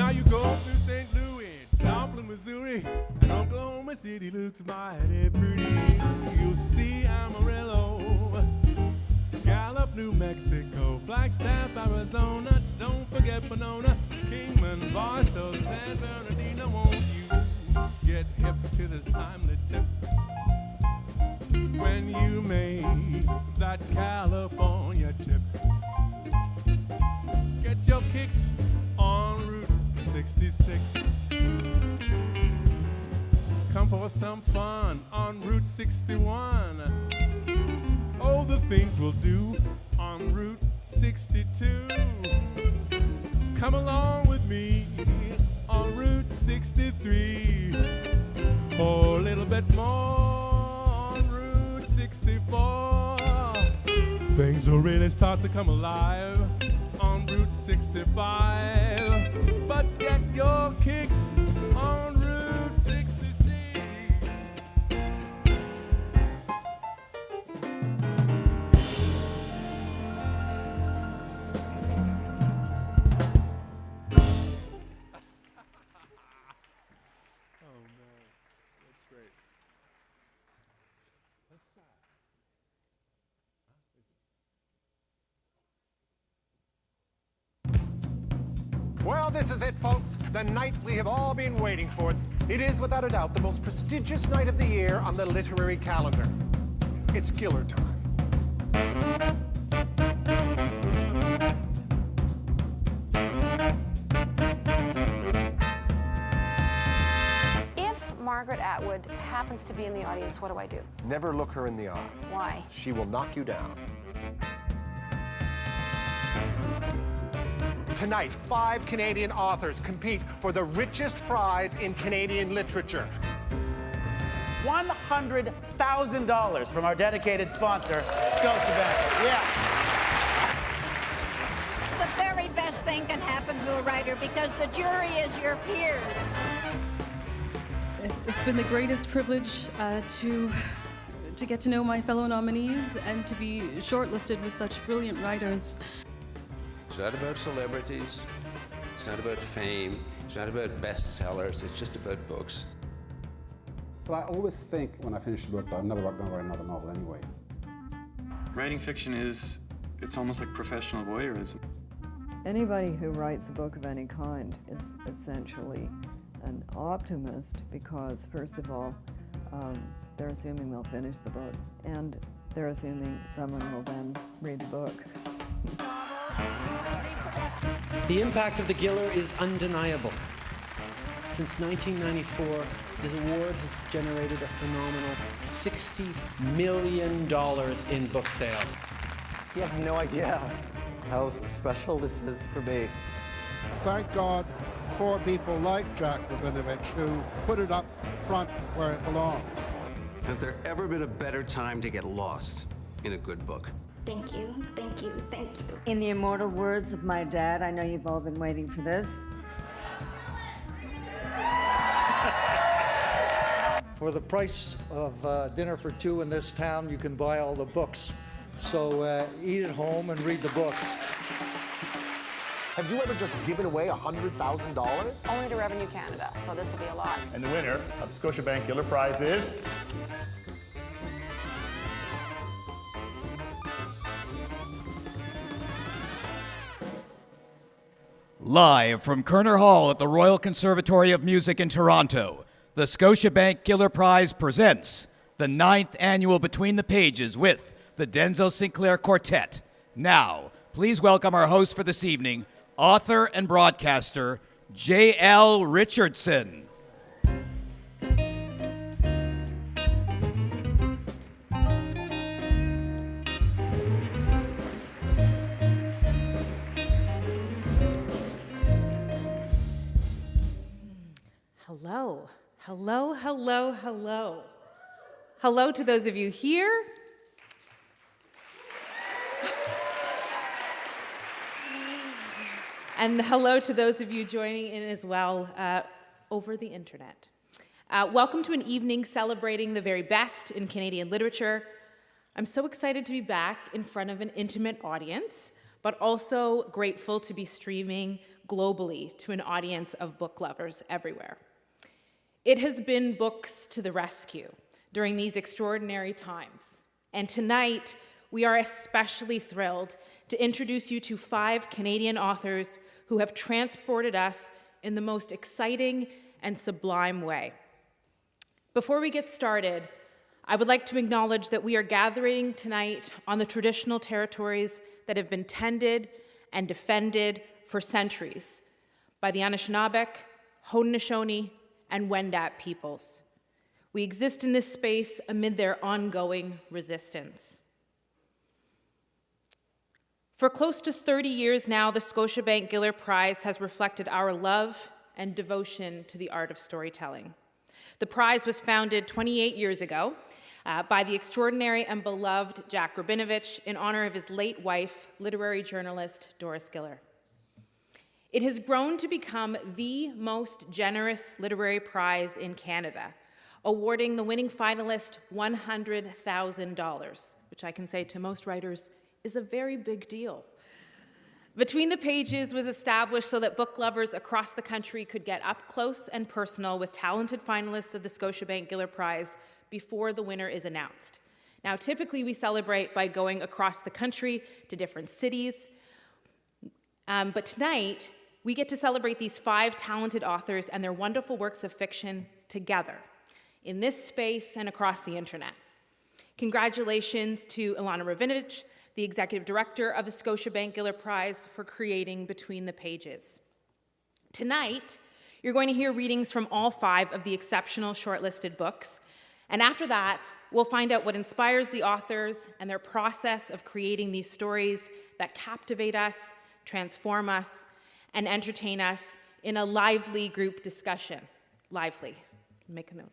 Now you go through St. Louis, Joplin, Missouri, and Oklahoma City looks mighty pretty. You'll see Amarillo, Gallup, New Mexico, Flagstaff, Arizona. Don't forget Winona, Kingman, Barstow, San Bernardino. Won't you get hip to this timely tip when you make that California trip? Get your kicks on Route 66. Come for some fun on Route 61. Oh, the things we'll do on Route 62. Come along with me on Route 63 for a little bit more on Route 64. Things will really start to come alive on Route 65. But get your kicks on Route 66. Well, this is it, folks. The night we have all been waiting for. It is, without a doubt, the most prestigious night of the year on the literary calendar. It's Giller time. If Margaret Atwood happens to be in the audience, what do I do? Never look her in the eye. Why? She will knock you down. Tonight, 5 Canadian authors compete for the richest prize in Canadian literature. $100,000 from our dedicated sponsor, Scotiabank. Yeah. It's the very best thing can happen to a writer because the jury is your peers. It's been the greatest privilege to get to know my fellow nominees and to be shortlisted with such brilliant writers. It's not about celebrities, it's not about fame, it's not about bestsellers, it's just about books. But I always think when I finish a book that I'm never going to write another novel anyway. Writing fiction it's almost like professional voyeurism. Anybody who writes a book of any kind is essentially an optimist because, first of all, they're assuming they'll finish the book, and they're assuming someone will then read the book. The impact of the Giller is undeniable. Since 1994, this award has generated a phenomenal $60 million in book sales. You have no idea how special this is for me. Thank God for people like Jack Rabinovich who put it up front where it belongs. Has there ever been a better time to get lost in a good book? Thank you, thank you, thank you. In the immortal words of my dad, I know you've all been waiting for this. For the price of dinner for two in this town, you can buy all the books. So eat at home and read the books. Have you ever just given away $100,000? Only to Revenue Canada, so this will be a lot. And the winner of the Scotiabank Giller Prize is... Live from Koerner Hall at the Royal Conservatory of Music in Toronto, the Scotiabank Giller Prize presents the 9th annual Between the Pages with the Denzel Sinclair Quartet. Now, please welcome our host for this evening, author and broadcaster, Jael Richardson. Hello, hello, hello, hello. Hello to those of you here. And hello to those of you joining in as well over the internet. Welcome to an evening celebrating the very best in Canadian literature. I'm so excited to be back in front of an intimate audience, but also grateful to be streaming globally to an audience of book lovers everywhere. It has been books to the rescue during these extraordinary times. And tonight, we are especially thrilled to introduce you to 5 Canadian authors who have transported us in the most exciting and sublime way. Before we get started, I would like to acknowledge that we are gathering tonight on the traditional territories that have been tended and defended for centuries by the Anishinaabe, Haudenosaunee, and Wendat peoples. We exist in this space amid their ongoing resistance. For close to 30 years now, the Scotiabank Giller Prize has reflected our love and devotion to the art of storytelling. The prize was founded 28 years ago by the extraordinary and beloved Jack Rabinovich in honor of his late wife, literary journalist Doris Giller. It has grown to become the most generous literary prize in Canada, awarding the winning finalist $100,000, which I can say to most writers is a very big deal. Between the Pages was established so that book lovers across the country could get up close and personal with talented finalists of the Scotiabank Giller Prize before the winner is announced. Now, typically we celebrate by going across the country to different cities, but tonight we get to celebrate these 5 talented authors and their wonderful works of fiction together in this space and across the internet. Congratulations to Ilana Rabinovich, the executive director of the Scotiabank Giller Prize, for creating Between the Pages. Tonight, you're going to hear readings from all 5 of the exceptional shortlisted books, and after that, we'll find out what inspires the authors and their process of creating these stories that captivate us, transform us, and entertain us in a lively group discussion. Lively. Make a note.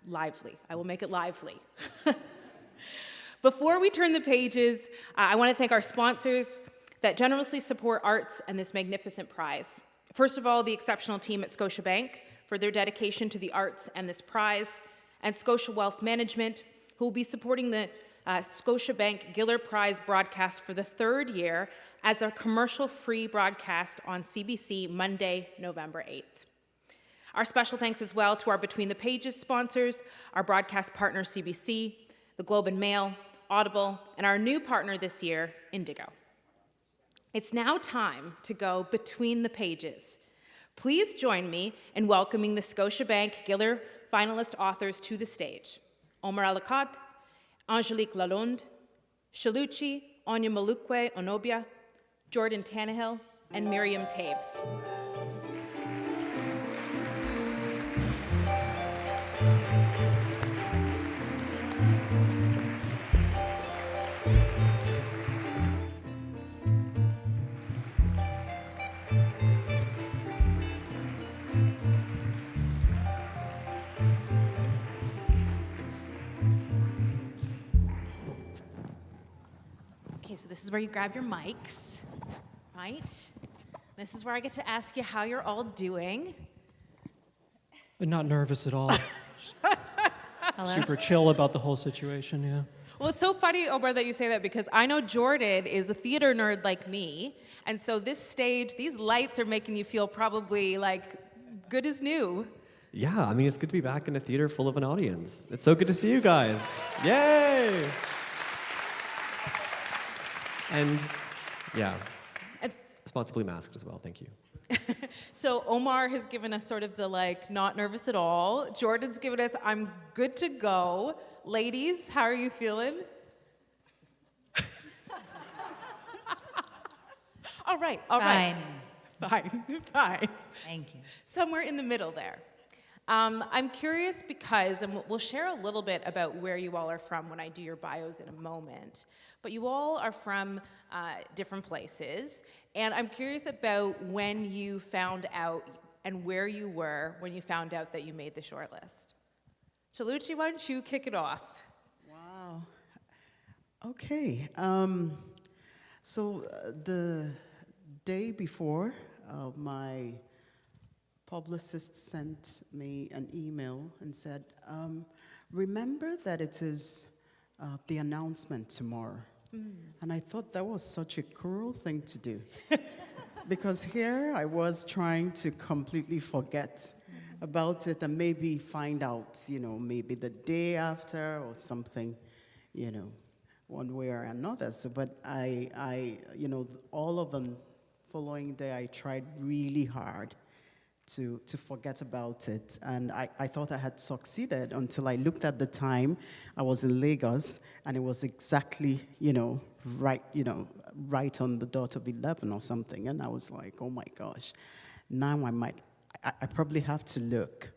Lively. I will make it lively. Before we turn the pages, I want to thank our sponsors that generously support arts and this magnificent prize. First of all, the exceptional team at Scotiabank for their dedication to the arts and this prize, and Scotia Wealth Management, who will be supporting the Scotiabank Giller Prize broadcast for the 3rd year as a commercial-free broadcast on CBC Monday, November 8th. Our special thanks as well to our Between the Pages sponsors, our broadcast partner CBC, the Globe and Mail, Audible, and our new partner this year, Indigo. It's now time to go between the pages. Please join me in welcoming the Scotiabank Giller finalist authors to the stage. Omar Alakad, Angelique Lalonde, Chaluchi, Onyamalukwe Onobia, Jordan Tannehill, and Miriam Taves. Okay, so this is where you grab your mics, right? This is where I get to ask you how you're all doing. Not nervous at all. Super chill about the whole situation, yeah. Well, it's so funny, Omar, that you say that, because I know Jordan is a theater nerd like me, and so this stage, these lights are making you feel probably like good as new. Yeah, I mean, it's good to be back in a theater full of an audience. It's so good to see you guys. Yay! And yeah, responsibly masked as well, thank you. So Omar has given us sort of the not nervous at all. Jordan's given us, I'm good to go. Ladies, how are you feeling? All right. Fine. Thank you. Somewhere in the middle there. I'm curious because, and we'll share a little bit about where you all are from when I do your bios in a moment, but you all are from different places, and I'm curious about when you found out and where you were when you found out that you made the shortlist. Chaluchi, why don't you kick it off? Wow. Okay. So the day before, my publicist sent me an email and said, remember that it is the announcement tomorrow. And I thought that was such a cruel thing to do. Because here I was trying to completely forget about it and maybe find out, maybe the day after or something, one way or another. So, but I all of them following day, I tried really hard to forget about it. And I thought I had succeeded until I looked at the time. I was in Lagos, and it was exactly, right on the dot of 11 or something. And I was like, oh my gosh, now I probably have to look.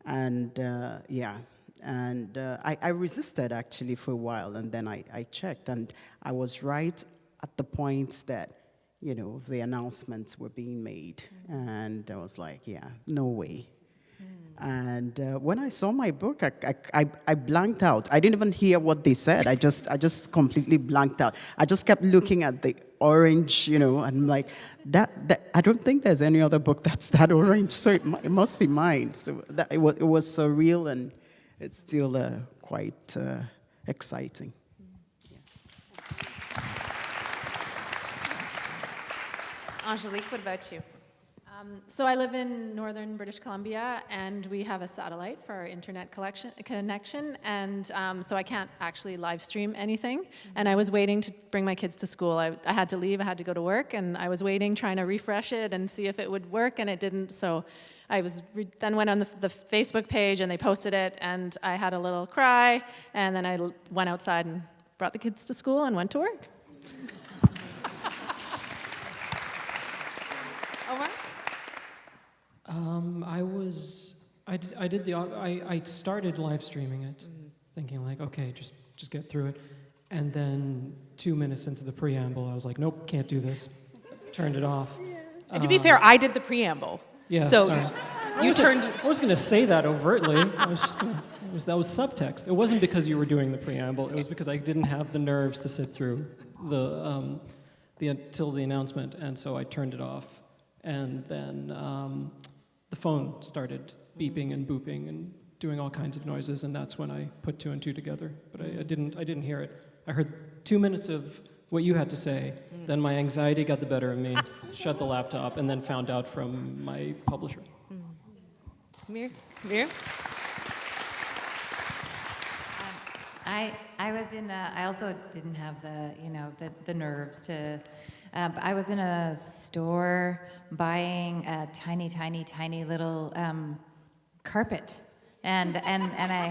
And I resisted actually for a while, and then I checked, and I was right at the point that, the announcements were being made. And I was like, yeah, no way. And when I saw my book, I blanked out. I didn't even hear what they said. I just completely blanked out. I just kept looking at the orange, and I'm like, that I don't think there's any other book that's that orange, so it must be mine. So it was surreal, and it's still quite exciting. Angelique, what about you? So I live in northern British Columbia, and we have a satellite for our internet connection, and so I can't actually live stream anything. And I was waiting to bring my kids to school. I had to leave, I had to go to work, and I was waiting, trying to refresh it and see if it would work, and it didn't. So I then went on the Facebook page, and they posted it, and I had a little cry, and then I went outside and brought the kids to school and went to work. Omar? I started live streaming it, thinking like, okay, just get through it. And then 2 minutes into the preamble, I was like, nope, can't do this. Turned it off. And to be fair, I did the preamble. Yeah, so sorry. I was going to say that overtly. That was subtext. It wasn't because you were doing the preamble. It was because I didn't have the nerves to sit through till the announcement, and so I turned it off. And then the phone started beeping and booping and doing all kinds of noises, and that's when I put 2 and 2 together. But I didn't hear it. I heard 2 minutes of what you had to say. Then my anxiety got the better of me, shut the laptop, and then found out from my publisher. Miriam? I was in I also didn't have the nerves to. I was in a store buying a tiny little carpet, and I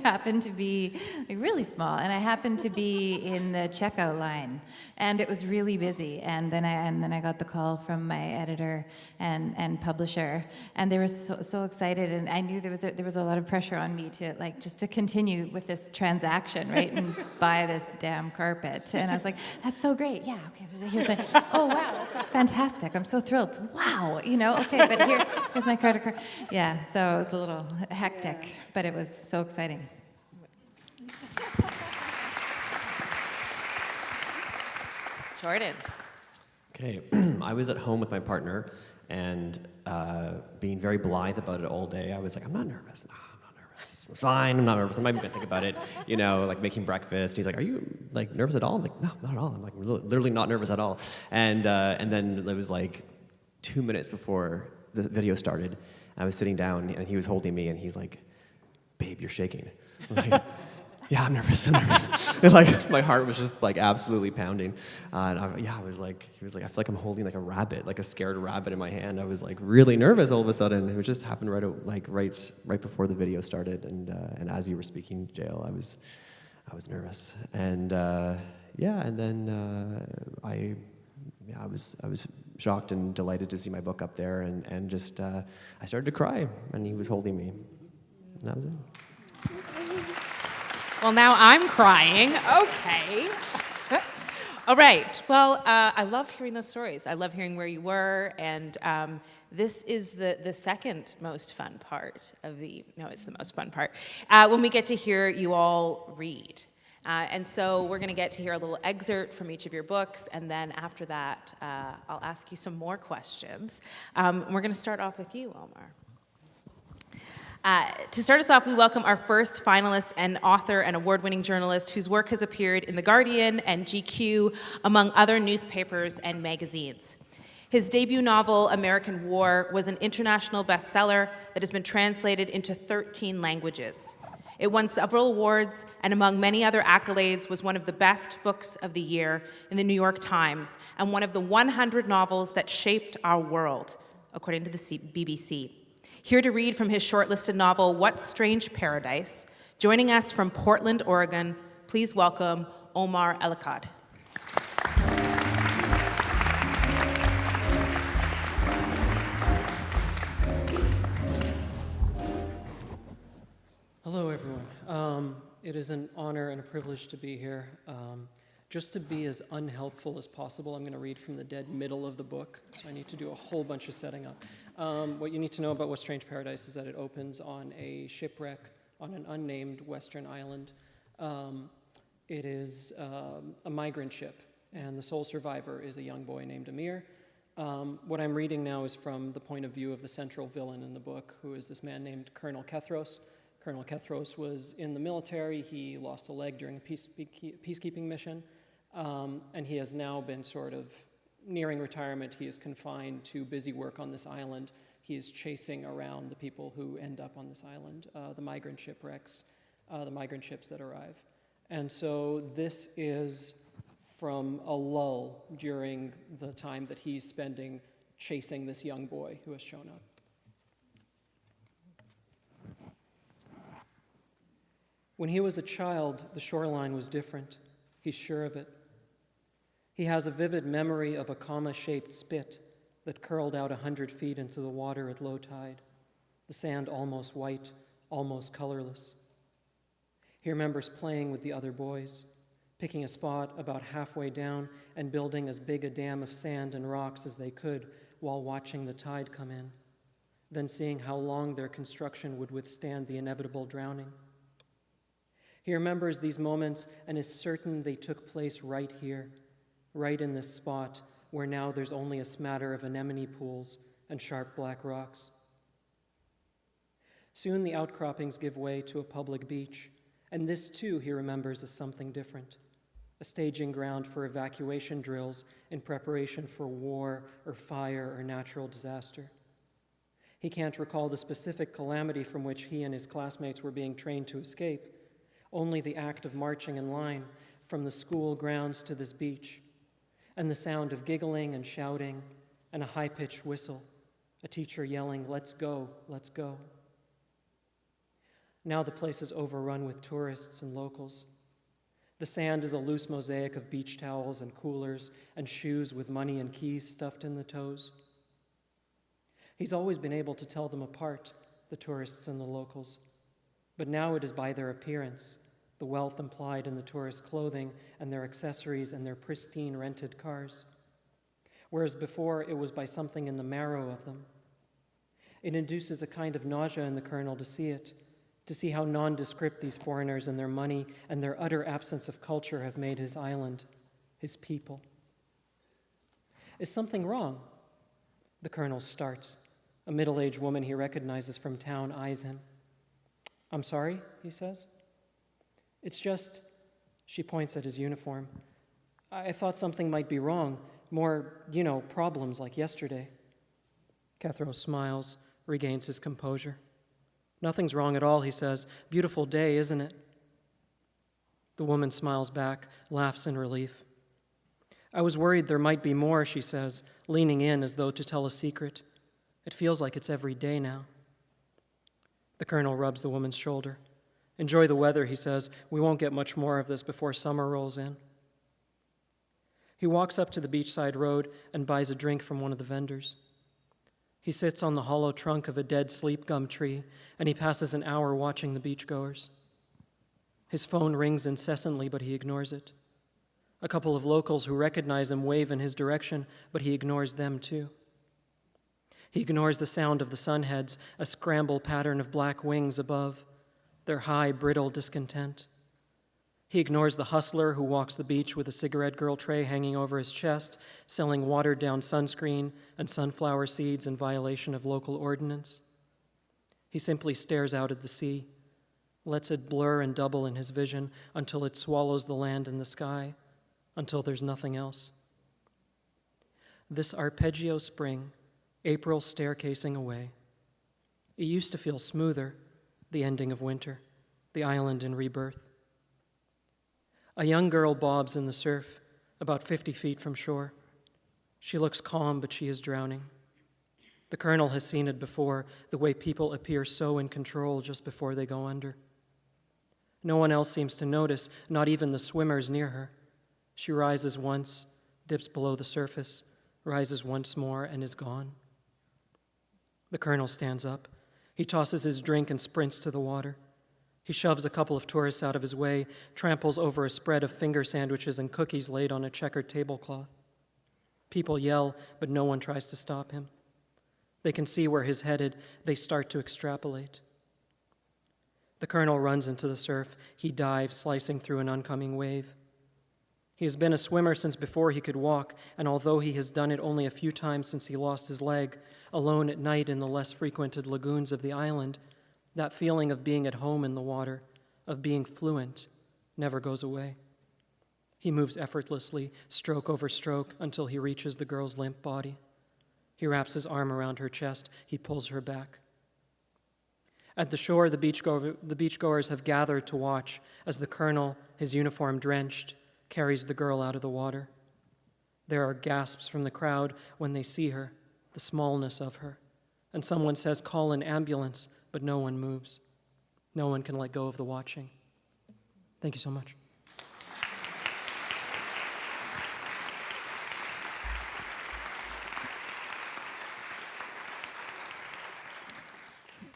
happened to be really small, and I happened to be in the checkout line, and it was really busy, and then I got the call from my editor and publisher, and they were so excited, and I knew there was a lot of pressure on me to just to continue with this transaction, right, and buy this damn carpet, and I was like, that's so great, yeah, okay, here's my, oh wow, this is fantastic, I'm so thrilled, wow, okay, but here's my credit card, yeah, so it was a little hectic, but it was so exciting. Jordan. Okay, I was at home with my partner and being very blithe about it all day. I was like, I'm not nervous. No, I'm not nervous. Fine, I'm not nervous. I'm not even gonna think about it. Making breakfast. He's like, are you nervous at all? I'm like, no, not at all. I'm literally not nervous at all. And then it was 2 minutes before the video started. I was sitting down and he was holding me and he's like, babe, you're shaking. I was like, yeah, I'm nervous. And my heart was just absolutely pounding. And he was like, I feel like I'm holding a rabbit, a scared rabbit in my hand. I was really nervous all of a sudden. It just happened right before the video started. And as you were speaking, Jael, I was nervous. And then I was shocked and delighted to see my book up there, and just I started to cry, and he was holding me. And that was it. Well, now I'm crying. Okay. All right. Well, I love hearing those stories. I love hearing where you were, and this is the second most fun part of it's the most fun part, when we get to hear you all read. And so we're going to get to hear a little excerpt from each of your books, and then after that, I'll ask you some more questions. We're going to start off with you, Omar. To start us off, we welcome our first finalist and author and award-winning journalist whose work has appeared in The Guardian and GQ, among other newspapers and magazines. His debut novel, American War, was an international bestseller that has been translated into 13 languages. It won several awards, and among many other accolades, was one of the best books of the year in the New York Times, and one of the 100 novels that shaped our world, according to the BBC. Here to read from his shortlisted novel, What Strange Paradise, joining us from Portland, Oregon, please welcome Omar Alakad. Hello, everyone. It is an honor and a privilege to be here. Just to be as unhelpful as possible, I'm going to read from the dead middle of the book, so I need to do a whole bunch of setting up. What you need to know about What Strange Paradise is that it opens on a shipwreck on an unnamed western island. It is a migrant ship, and the sole survivor is a young boy named Amir. What I'm reading now is from the point of view of the central villain in the book, who is this man named Colonel Kethros. Colonel Kethros was in the military. He lost a leg during a peacekeeping mission, and he has now been sort of nearing retirement. He is confined to busy work on this island. He is chasing around the people who end up on this island, the migrant shipwrecks, the migrant ships that arrive. And so this is from a lull during the time that he's spending chasing this young boy who has shown up. When he was a child, the shoreline was different. He's sure of it. He has a vivid memory of a comma-shaped spit that curled out 100 feet into the water at low tide, the sand almost white, almost colorless. He remembers playing with the other boys, picking a spot about halfway down and building as big a dam of sand and rocks as they could while watching the tide come in, then seeing how long their construction would withstand the inevitable drowning. He remembers these moments and is certain they took place right here, right in this spot where now there's only a smatter of anemone pools and sharp black rocks. Soon the outcroppings give way to a public beach, and this too he remembers as something different, a staging ground for evacuation drills in preparation for war or fire or natural disaster. He can't recall the specific calamity from which he and his classmates were being trained to escape, only the act of marching in line from the school grounds to this beach, and the sound of giggling and shouting and a high-pitched whistle, a teacher yelling, "Let's go, let's go." Now the place is overrun with tourists and locals. The sand is a loose mosaic of beach towels and coolers and shoes with money and keys stuffed in the toes. He's always been able to tell them apart, the tourists and the locals. But now it is by their appearance, the wealth implied in the tourist clothing and their accessories and their pristine rented cars. Whereas before it was by something in the marrow of them. It induces a kind of nausea in the colonel to see it, to see how nondescript these foreigners and their money and their utter absence of culture have made his island, his people. Is something wrong? The colonel starts. A middle-aged woman he recognizes from town eyes him. "I'm sorry," he says. "It's just," she points at his uniform, "I thought something might be wrong. More, problems like yesterday." Kethros smiles, regains his composure. "Nothing's wrong at all," he says. "Beautiful day, isn't it?" The woman smiles back, laughs in relief. "I was worried there might be more," she says, leaning in as though to tell a secret. "It feels like it's every day now." The colonel rubs the woman's shoulder. "Enjoy the weather," he says. "We won't get much more of this before summer rolls in." He walks up to the beachside road and buys a drink from one of the vendors. He sits on the hollow trunk of a dead sleep gum tree, and he passes an hour watching the beachgoers. His phone rings incessantly, but he ignores it. A couple of locals who recognize him wave in his direction, but he ignores them too. He ignores the sound of the sunheads, a scramble pattern of black wings above, their high, brittle discontent. He ignores the hustler who walks the beach with a cigarette girl tray hanging over his chest, selling watered-down sunscreen and sunflower seeds in violation of local ordinance. He simply stares out at the sea, lets it blur and double in his vision until it swallows the land and the sky, until there's nothing else. this arpeggio spring, April staircasing away. It used to feel smoother, the ending of winter, the island in rebirth. A young girl bobs in the surf, about 50 feet from shore. She looks calm, but she is drowning. The Colonel has seen it before, the way people appear so in control just before they go under. No one else seems to notice, not even the swimmers near her. She rises once, dips below the surface, rises once more, and is gone. The Colonel stands up. He tosses his drink and sprints to the water. He shoves a couple of tourists out of his way, tramples over a spread of finger sandwiches and cookies laid on a checkered tablecloth. People yell, but no one tries to stop him. They can see where he's headed. They start to extrapolate. The Colonel runs into the surf. He dives, slicing through an oncoming wave. He has been a swimmer since before he could walk, and although he has done it only a few times since he lost his leg, alone at night in the less frequented lagoons of the island, that feeling of being at home in the water, of being fluent, never goes away. He moves effortlessly, stroke over stroke, until he reaches the girl's limp body. He wraps his arm around her chest. He pulls her back. At the shore, the beachgoers have gathered to watch as the Colonel, his uniform drenched, carries the girl out of the water. There are gasps from the crowd when they see her, the smallness of her, and someone says, "Call an ambulance," but no one moves. No one can let go of the watching. Thank you so much.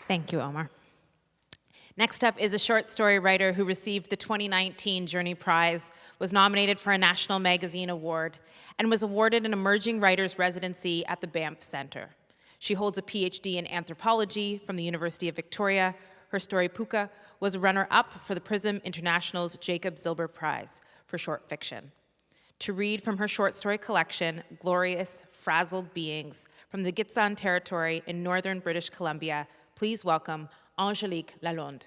Thank you, Omar. Next up is a short story writer who received the 2019 Journey Prize, was nominated for a National Magazine Award, and was awarded an Emerging Writers Residency at the Banff Centre. She holds a PhD in anthropology from the University of Victoria. Her story, Puka, was a runner-up for the Prism International's Jacob Zilber Prize for short fiction. To read from her short story collection, Glorious Frazzled Beings, from the Gitxsan territory in northern British Columbia, please welcome Angelique Lalonde.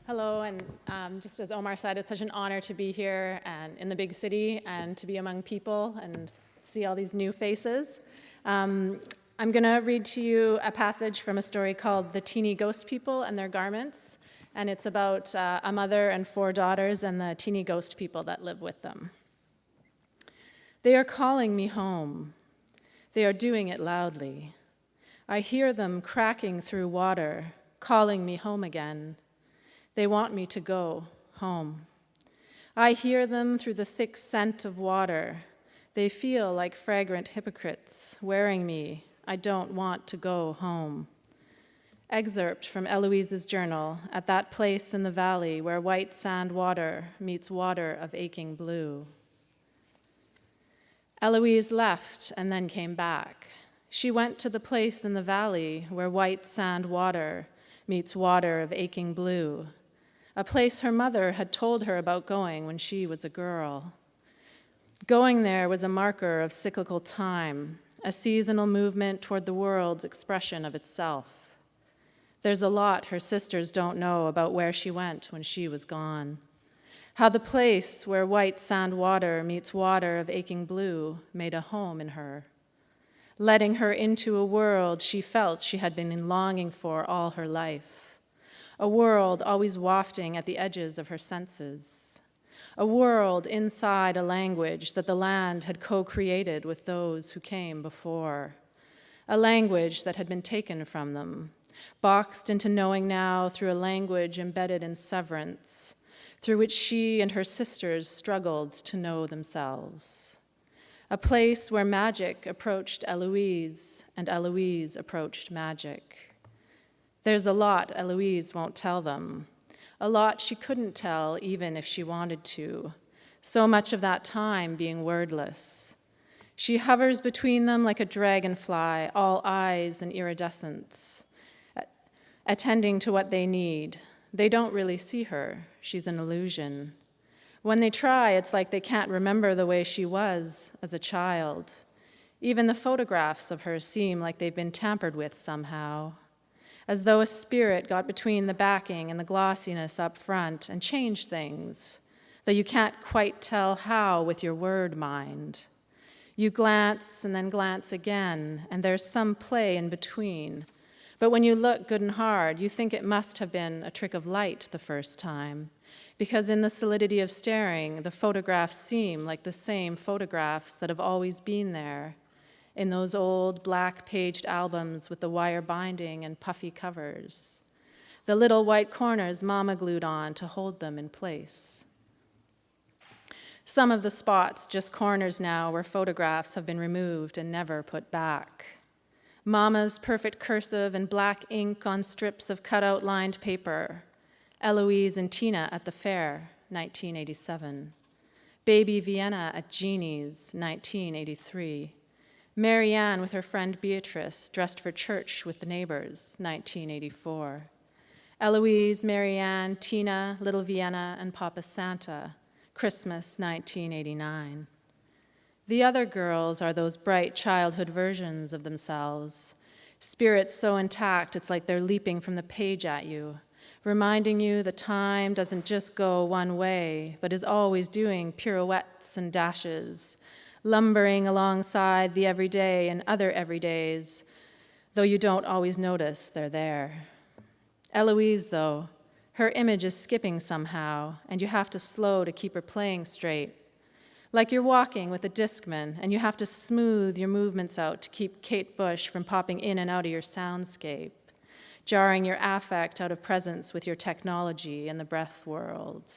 Hello, and just as Omar said, it's such an honor to be here and in the big city and to be among people and see all these new faces. I'm going to read to you a passage from a story called The Teeny Ghost People and Their Garments, and it's about a mother and 4 daughters and the teeny ghost people that live with them. They are calling me home. They are doing it loudly. I hear them cracking through water, calling me home again. They want me to go home. I hear them through the thick scent of water. They feel like fragrant hypocrites, wearing me. I don't want to go home. Excerpt from Eloise's journal, at that place in the valley where white sand water meets water of aching blue. Eloise left and then came back. She went to the place in the valley where white sand water meets water of aching blue, a place her mother had told her about going when she was a girl. Going there was a marker of cyclical time, a seasonal movement toward the world's expression of itself. There's a lot her sisters don't know about where she went when she was gone. How the place where white sand water meets water of aching blue made a home in her, letting her into a world she felt she had been longing for all her life, a world always wafting at the edges of her senses, a world inside a language that the land had co-created with those who came before, a language that had been taken from them, boxed into knowing now through a language embedded in severance, through which she and her sisters struggled to know themselves. A place where magic approached Eloise and Eloise approached magic. There's a lot Eloise won't tell them, a lot she couldn't tell even if she wanted to, so much of that time being wordless. She hovers between them like a dragonfly, all eyes and iridescence, attending to what they need. They don't really see her. She's an illusion. When they try, it's like they can't remember the way she was as a child. Even the photographs of her seem like they've been tampered with somehow. as though a spirit got between the backing and the glossiness up front and changed things, though you can't quite tell how with your word mind. You glance and then glance again, and there's some play in between. But when you look good and hard, you think it must have been a trick of light the first time, because in the solidity of staring, the photographs seem like the same photographs that have always been there, in those old black-paged albums with the wire binding and puffy covers, the little white corners Mama glued on to hold them in place. Some of the spots just corners now where photographs have been removed and never put back. Mama's perfect cursive and black ink on strips of cut-out lined paper. Eloise and Tina at the fair, 1987. Baby Vienna at Jeannie's, 1983. Marianne with her friend Beatrice, dressed for church with the neighbors, 1984. Eloise, Marianne, Tina, Little Vienna, and Papa Santa, Christmas, 1989. The other girls are those bright childhood versions of themselves, spirits so intact it's like they're leaping from the page at you, reminding you that time doesn't just go one way, but is always doing pirouettes and dashes, lumbering alongside the everyday and other everydays, though you don't always notice they're there. Eloise, though, her image is skipping somehow, and you have to slow to keep her playing straight. Like you're walking with a discman, and you have to smooth your movements out to keep Kate Bush from popping in and out of your soundscape, jarring your affect out of presence with your technology and the breath world.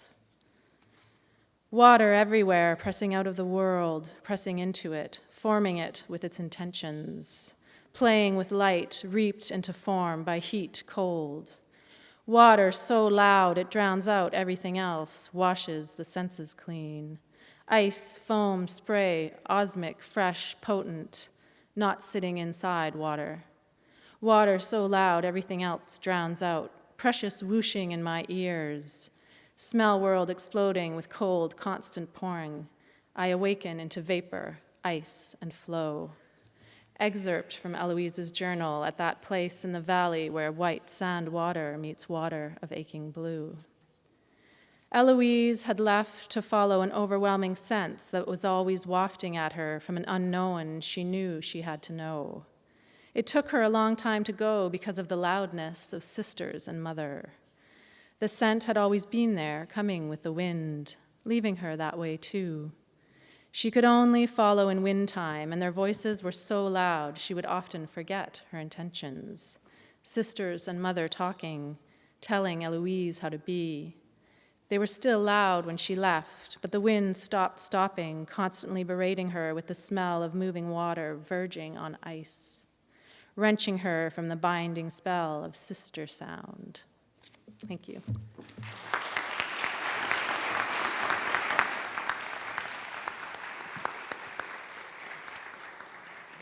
Water everywhere, pressing out of the world, pressing into it, forming it with its intentions, playing with light, reaped into form by heat, cold. Water so loud it drowns out everything else, washes the senses clean. Ice, foam, spray, osmic, fresh, potent, not sitting inside water. Water so loud everything else drowns out, precious whooshing in my ears. Smell world exploding with cold, constant pouring. I awaken into vapor, ice, and flow. Excerpt from Eloise's journal at that place in the valley where white sand water meets water of aching blue. Eloise had left to follow an overwhelming sense that was always wafting at her from an unknown she knew she had to know. It took her a long time to go because of the loudness of sisters and mother. The scent had always been there, coming with the wind, leaving her that way too. She could only follow in wind time, and their voices were so loud she would often forget her intentions. Sisters and mother talking, telling Eloise how to be. They were still loud when she left, but the wind stopped stopping, constantly berating her with the smell of moving water verging on ice, wrenching her from the binding spell of sister sound. Thank you.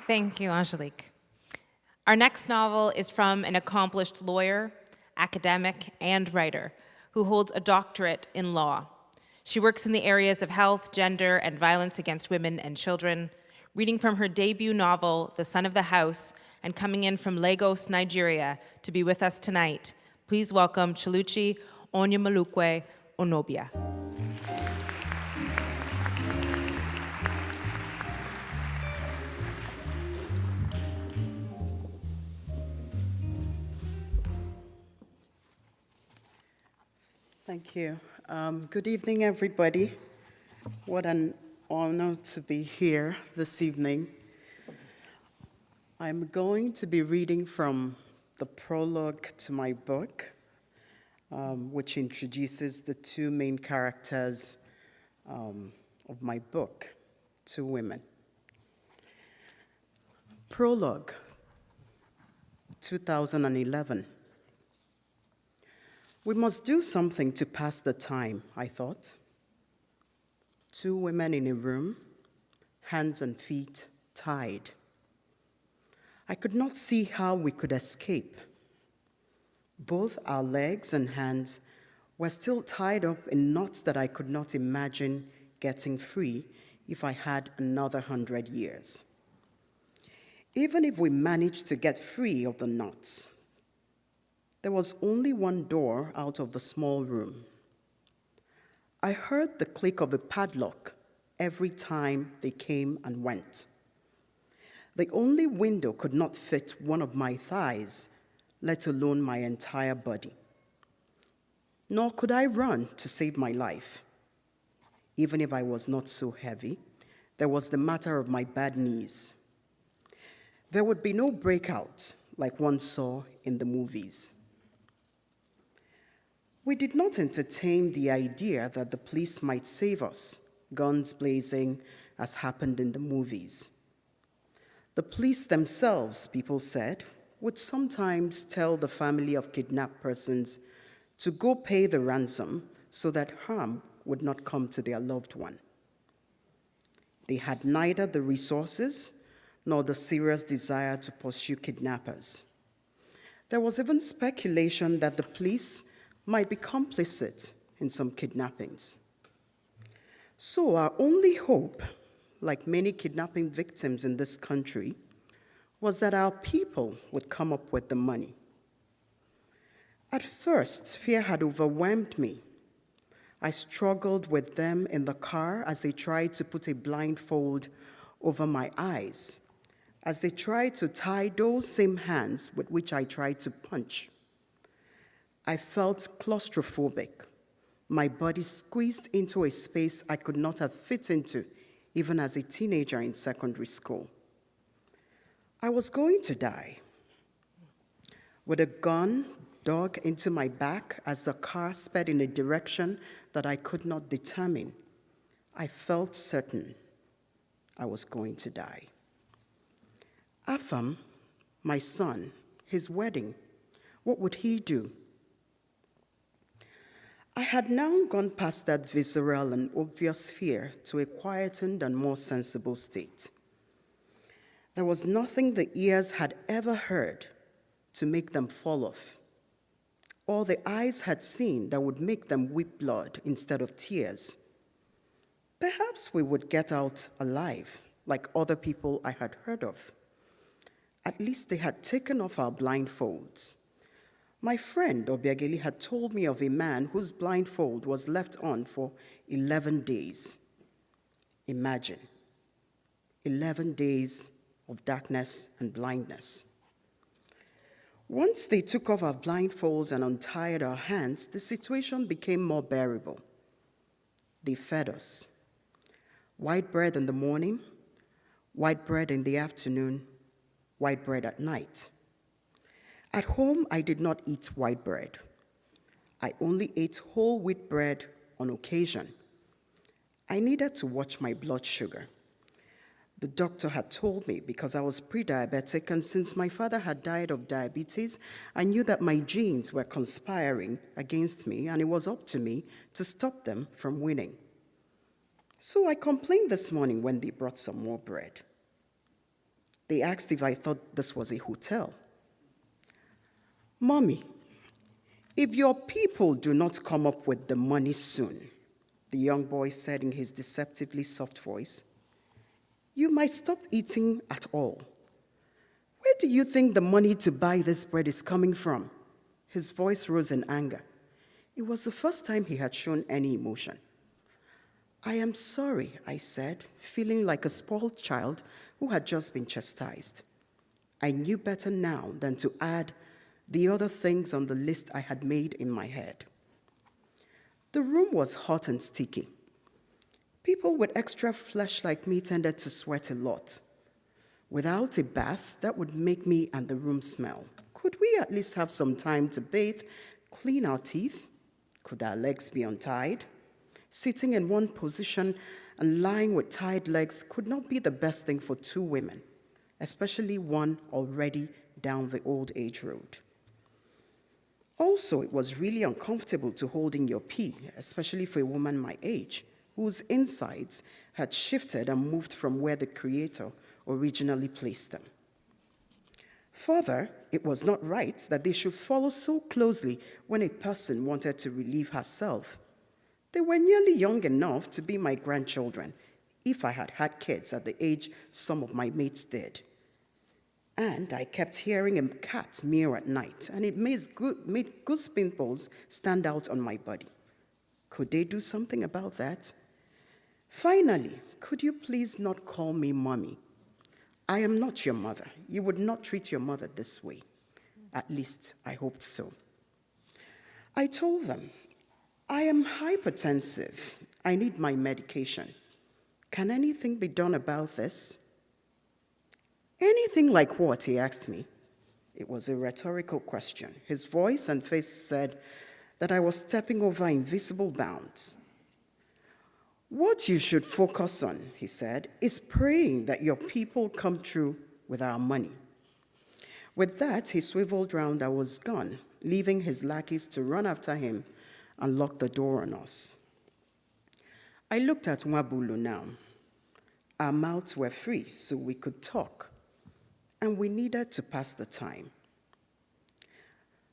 Thank you, Angelique. Our next novel is from an accomplished lawyer, academic, and writer who holds a doctorate in law. She works in the areas of health, gender, and violence against women and children, reading from her debut novel, The Son of the House, and coming in from Lagos, Nigeria, to be with us tonight. Please welcome Chaluchi Onyemalukwe Onobia. Thank you. Good evening, everybody. What an honor to be here this evening. I'm going to be reading from the prologue to my book, which introduces the two main characters of my book, two women. Prologue, 2011. We must do something to pass the time, I thought. Two women in a room, hands and feet tied. I could not see how we could escape. Both our legs and hands were still tied up in knots that I could not imagine getting free if I had another 100 years. Even if we managed to get free of the knots, There was only one door out of the small room. I heard the click of a padlock every time they came and went. The only window could not fit one of my thighs, let alone my entire body. Nor could I run to save my life. Even if I was not so heavy, there was the matter of my bad knees. There would be no breakout like one saw in the movies. We did not entertain the idea that the police might save us, guns blazing, as happened in the movies. The police themselves, people said, would sometimes tell the family of kidnapped persons to go pay the ransom so that harm would not come to their loved one. They had neither the resources nor the serious desire to pursue kidnappers. There was even speculation that the police might be complicit in some kidnappings. So our only hope, like many kidnapping victims in this country, was that our people would come up with the money. At first, fear had overwhelmed me. I struggled with them in the car as they tried to put a blindfold over my eyes, as they tried to tie those same hands with which I tried to punch. I felt claustrophobic, my body squeezed into a space I could not have fit into, even as a teenager in secondary school. I was going to die. With a gun dug into my back as the car sped in a direction that I could not determine, I felt certain I was going to die. Afam, my son, his wedding, what would he do? I had now gone past that visceral and obvious fear to a quietened and more sensible state. There was nothing the ears had ever heard to make them fall off, or the eyes had seen that would make them weep blood instead of tears. Perhaps we would get out alive, like other people I had heard of. At least they had taken off our blindfolds. My friend Obiageli had told me of a man whose blindfold was left on for 11 days. Imagine, 11 days of darkness and blindness. Once they took off our blindfolds and untied our hands, the situation became more bearable. They fed us. White bread in the morning, white bread in the afternoon, white bread at night. At home, I did not eat white bread. I only ate whole wheat bread on occasion. I needed to watch my blood sugar. The doctor had told me because I was pre-diabetic, and since my father had died of diabetes, I knew that my genes were conspiring against me, and it was up to me to stop them from winning. So I complained this morning when they brought some more bread. They asked if I thought this was a hotel. Mommy, if your people do not come up with the money soon, the young boy said in his deceptively soft voice, you might stop eating at all. Where do you think the money to buy this bread is coming from? His voice rose in anger. It was the first time he had shown any emotion. I am sorry, I said, feeling like a spoiled child who had just been chastised. I knew better now than to add the other things on the list I had made in my head. The room was hot and sticky. People with extra flesh like me tended to sweat a lot. Without a bath, that would make me and the room smell. Could we at least have some time to bathe, clean our teeth? Could our legs be untied? Sitting in one position and lying with tied legs could not be the best thing for two women, especially one already down the old age road. Also, it was really uncomfortable to hold in your pee, especially for a woman my age, whose insides had shifted and moved from where the Creator originally placed them. Further, it was not right that they should follow so closely when a person wanted to relieve herself. They were nearly young enough to be my grandchildren, if I had had kids at the age some of my mates did. And I kept hearing a cat meow at night, and it made goose pimples stand out on my body. Could they do something about that? Finally, could you please not call me mommy? I am not your mother. You would not treat your mother this way. At least, I hoped so. I told them, I am hypertensive. I need my medication. Can anything be done about this? Anything like what, he asked me. It was a rhetorical question. His voice and face said that I was stepping over invisible bounds. What you should focus on, he said, is praying that your people come through with our money. With that, he swiveled round and was gone, leaving his lackeys to run after him and lock the door on us. I looked at Nwabulu now. Our mouths were free, so we could talk, and we needed to pass the time.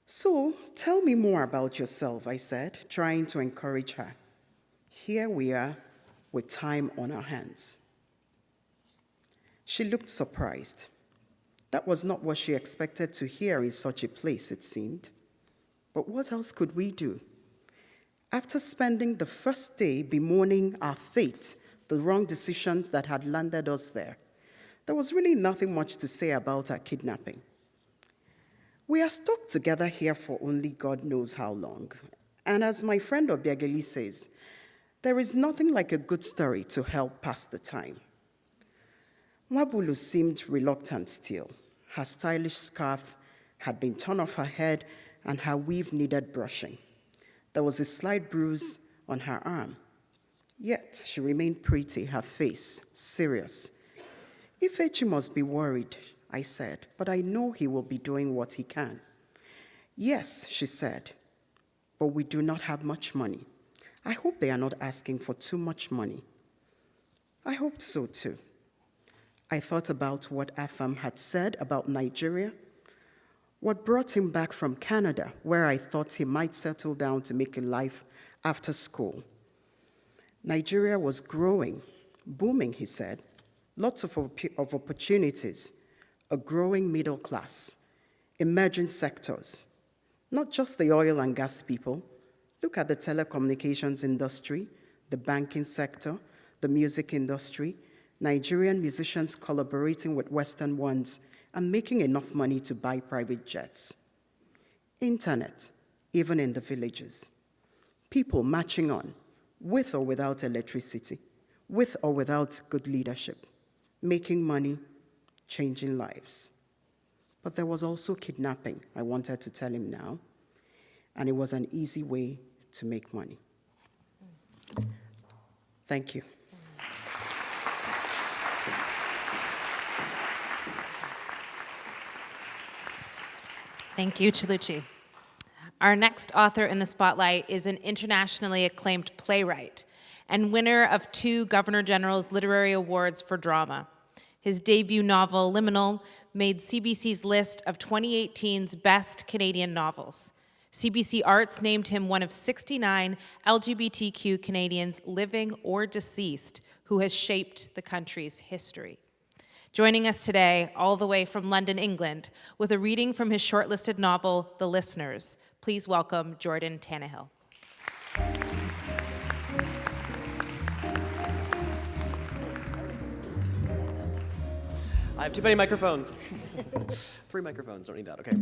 So, tell me more about yourself, I said, trying to encourage her. Here we are, with time on our hands. She looked surprised. That was not what she expected to hear in such a place, it seemed. But what else could we do? After spending the first day bemoaning our fate, the wrong decisions that had landed us there was really nothing much to say about our kidnapping. We are stuck together here for only God knows how long. And as my friend Obiageli says, there is nothing like a good story to help pass the time. Nwabulu seemed reluctant still. Her stylish scarf had been torn off her head and her weave needed brushing. There was a slight bruise on her arm. Yet she remained pretty, her face serious. Ifechi must be worried, I said, but I know he will be doing what he can. Yes, she said, but we do not have much money. I hope they are not asking for too much money. I hoped so too. I thought about what Afam had said about Nigeria, what brought him back from Canada, where I thought he might settle down to make a life after school. Nigeria was growing, booming, he said. Lots of opportunities, a growing middle class, emerging sectors, not just the oil and gas people. Look at the telecommunications industry, the banking sector, the music industry, Nigerian musicians collaborating with Western ones and making enough money to buy private jets. Internet, even in the villages. People marching on, with or without electricity, with or without good leadership, making money, changing lives. But there was also kidnapping, I wanted to tell him now, and it was an easy way to make money. Thank you. Thank you, Chaluchi. Our next author in the spotlight is an internationally acclaimed playwright and winner of 2 Governor General's Literary Awards for Drama. His debut novel, Liminal, made CBC's list of 2018's best Canadian novels. CBC Arts named him one of 69 LGBTQ Canadians, living or deceased, who has shaped the country's history. Joining us today, all the way from London, England, with a reading from his shortlisted novel, The Listeners, please welcome Jordan Tannehill. I have too many microphones. 3 microphones, don't need that, okay.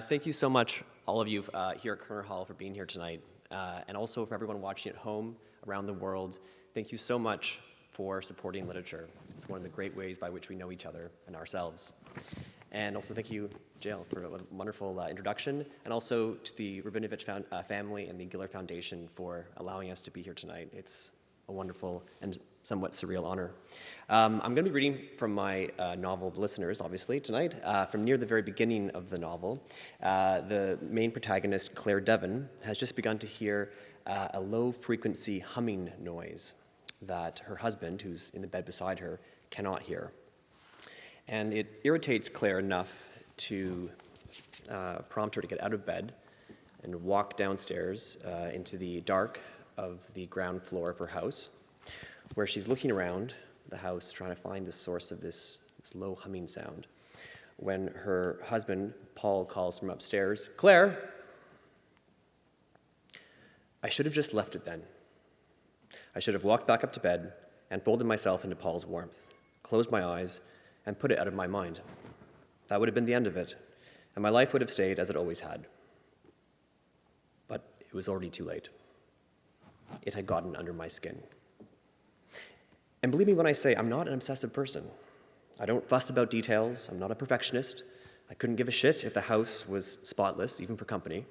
Thank you so much, all of you here at Koerner Hall, for being here tonight, and also for everyone watching at home, around the world. Thank you so much for supporting literature. It's one of the great ways by which we know each other and ourselves. And also thank you, Jael, for a wonderful introduction, and also to the Rabinovich family and the Giller Foundation for allowing us to be here tonight. It's a wonderful and somewhat surreal honor. I'm going to be reading from my novel, The Listeners, obviously, tonight. From near the very beginning of the novel, the main protagonist, Claire Devon, has just begun to hear a low-frequency humming noise that her husband, who's in the bed beside her, cannot hear. And it irritates Claire enough to prompt her to get out of bed and walk downstairs into the dark of the ground floor of her house, where she's looking around the house trying to find the source of this low humming sound. when her husband, Paul, calls from upstairs, "Claire!" I should have just left it then. I should have walked back up to bed and folded myself into Paul's warmth, closed my eyes, and put it out of my mind. That would have been the end of it, and my life would have stayed as it always had. But it was already too late. It had gotten under my skin. And believe me when I say I'm not an obsessive person. I don't fuss about details. I'm not a perfectionist. I couldn't give a shit if the house was spotless, even for company.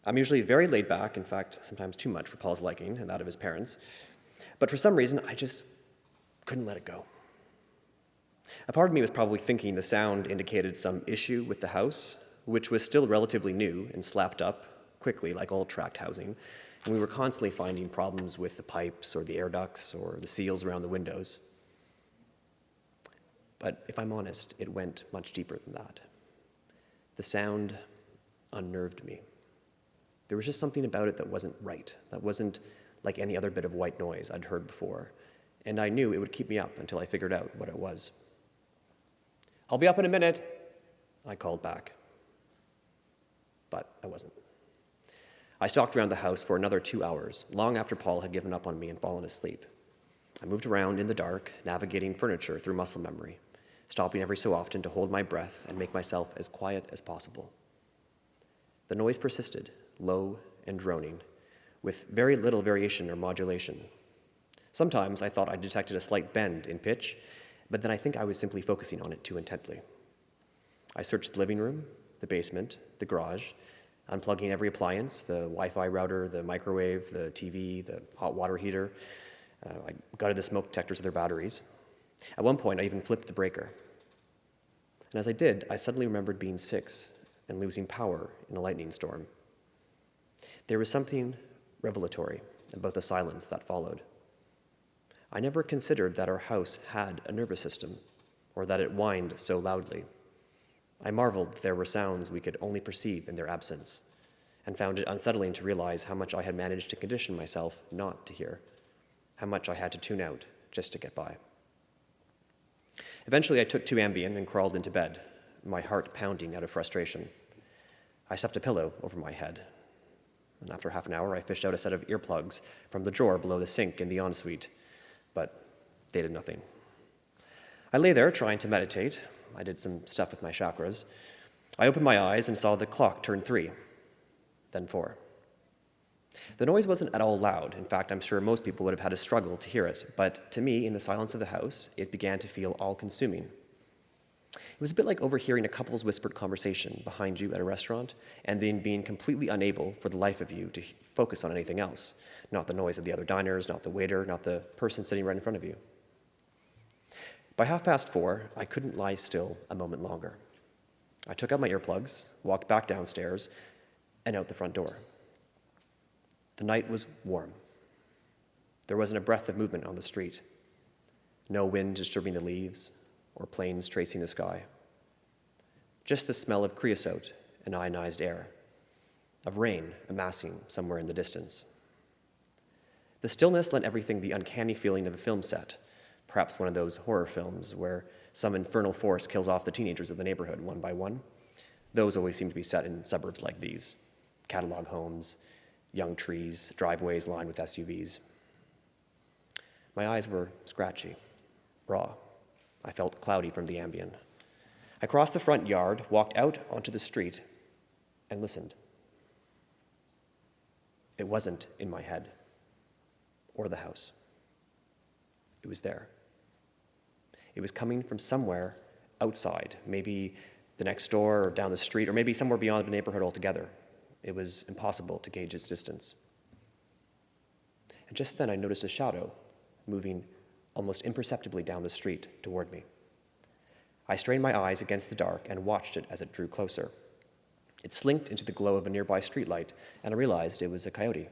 I'm usually very laid back, in fact, sometimes too much for Paul's liking and that of his parents. But for some reason, I just couldn't let it go. A part of me was probably thinking the sound indicated some issue with the house, which was still relatively new and slapped up quickly like all tract housing, and we were constantly finding problems with the pipes or the air ducts or the seals around the windows. But if I'm honest, it went much deeper than that. The sound unnerved me. There was just something about it that wasn't right, that wasn't like any other bit of white noise I'd heard before, and I knew it would keep me up until I figured out what it was. "I'll be up in a minute," I called back. But I wasn't. I stalked around the house for another 2 hours, long after Paul had given up on me and fallen asleep. I moved around in the dark, navigating furniture through muscle memory, stopping every so often to hold my breath and make myself as quiet as possible. The noise persisted, low and droning, with very little variation or modulation. Sometimes I thought I detected a slight bend in pitch, but then I think I was simply focusing on it too intently. I searched the living room, the basement, the garage, unplugging every appliance, the Wi-Fi router, the microwave, the TV, the hot water heater. I gutted the smoke detectors of their batteries. At one point, I even flipped the breaker. And as I did, I suddenly remembered being 6 and losing power in a lightning storm. There was something revelatory about the silence that followed. I never considered that our house had a nervous system, or that it whined so loudly. I marveled there were sounds we could only perceive in their absence, and found it unsettling to realize how much I had managed to condition myself not to hear, how much I had to tune out just to get by. Eventually, I took 2 Ambien and crawled into bed, my heart pounding out of frustration. I stuffed a pillow over my head, and after half an hour, I fished out a set of earplugs from the drawer below the sink in the ensuite, but they did nothing. I lay there trying to meditate. I did some stuff with my chakras. I opened my eyes and saw the clock turn 3, then 4. The noise wasn't at all loud. In fact, I'm sure most people would have had a struggle to hear it, but to me, in the silence of the house, it began to feel all-consuming. It was a bit like overhearing a couple's whispered conversation behind you at a restaurant and then being completely unable for the life of you to focus on anything else. Not the noise of the other diners, not the waiter, not the person sitting right in front of you. By 4:30, I couldn't lie still a moment longer. I took out my earplugs, walked back downstairs, and out the front door. The night was warm. There wasn't a breath of movement on the street. No wind disturbing the leaves or planes tracing the sky. Just the smell of creosote and ionized air, of rain amassing somewhere in the distance. The stillness lent everything the uncanny feeling of a film set, perhaps one of those horror films where some infernal force kills off the teenagers of the neighborhood one by one. Those always seem to be set in suburbs like these, catalog homes, young trees, driveways lined with SUVs. My eyes were scratchy, raw. I felt cloudy from the Ambien. I crossed the front yard, walked out onto the street, and listened. It wasn't in my head or the house. It was there. It was coming from somewhere outside, maybe the next door or down the street, or maybe somewhere beyond the neighborhood altogether. It was impossible to gauge its distance. And just then I noticed a shadow moving almost imperceptibly down the street toward me. I strained my eyes against the dark and watched it as it drew closer. It slinked into the glow of a nearby streetlight, and I realized it was a coyote.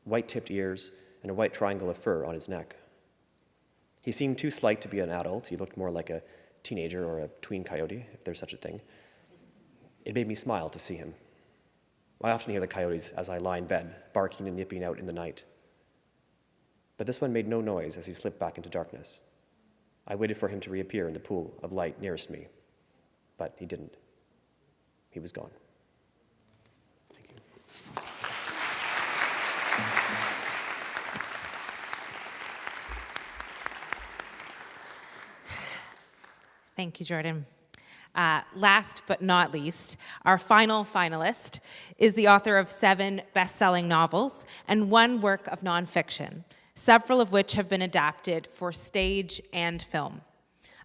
White-tipped ears and a white triangle of fur on his neck. He seemed too slight to be an adult. He looked more like a teenager or a tween coyote, if there's such a thing. It made me smile to see him. I often hear the coyotes as I lie in bed, barking and nipping out in the night. But this one made no noise as he slipped back into darkness. I waited for him to reappear in the pool of light nearest me, but he didn't. He was gone. Thank you. Thank you, Jordan. Last but not least, our final finalist is the author of 7 best-selling novels and 1 work of nonfiction, several of which have been adapted for stage and film.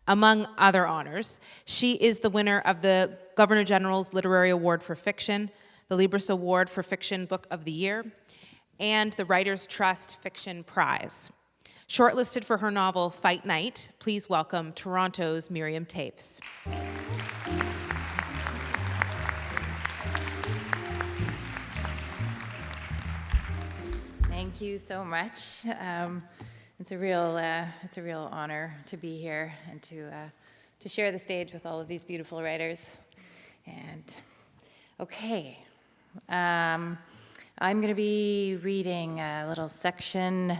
Among other honors, she is the winner of the Governor General's Literary Award for Fiction, the Libris Award for Fiction Book of the Year, and the Writers' Trust Fiction Prize. Shortlisted for her novel Fight Night, please welcome Toronto's Miriam Taves. Thank you so much. It's a real honor to be here and to share the stage with all of these beautiful writers. And okay, I'm going to be reading a little section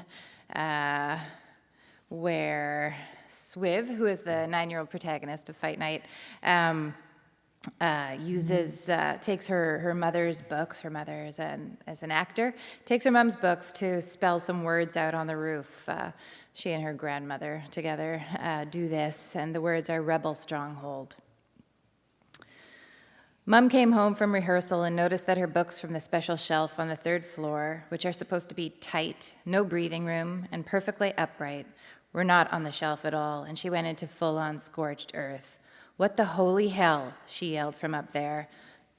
where Swiv, who is the 9-year-old protagonist of Fight Night, takes her mother's books. Her mother is an actor. Takes her mom's books to spell some words out on the roof. She and her grandmother together do this, and the words are rebel stronghold. Mom came home from rehearsal and noticed that her books from the special shelf on the 3rd floor, which are supposed to be tight, no breathing room, and perfectly upright, were not on the shelf at all, and she went into full-on scorched earth. "What the holy hell?" she yelled from up there.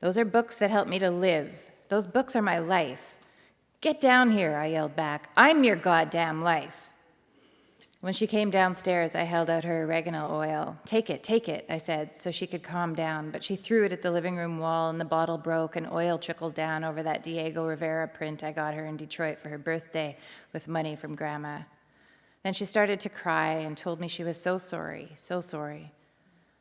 "Those are books that help me to live. Those books are my life." "Get down here," I yelled back. "I'm your goddamn life." When she came downstairs, I held out her oregano oil. Take it, I said, so she could calm down, but she threw it at the living room wall, and the bottle broke, and oil trickled down over that Diego Rivera print I got her in Detroit for her birthday with money from Grandma. Then she started to cry and told me she was so sorry, so sorry.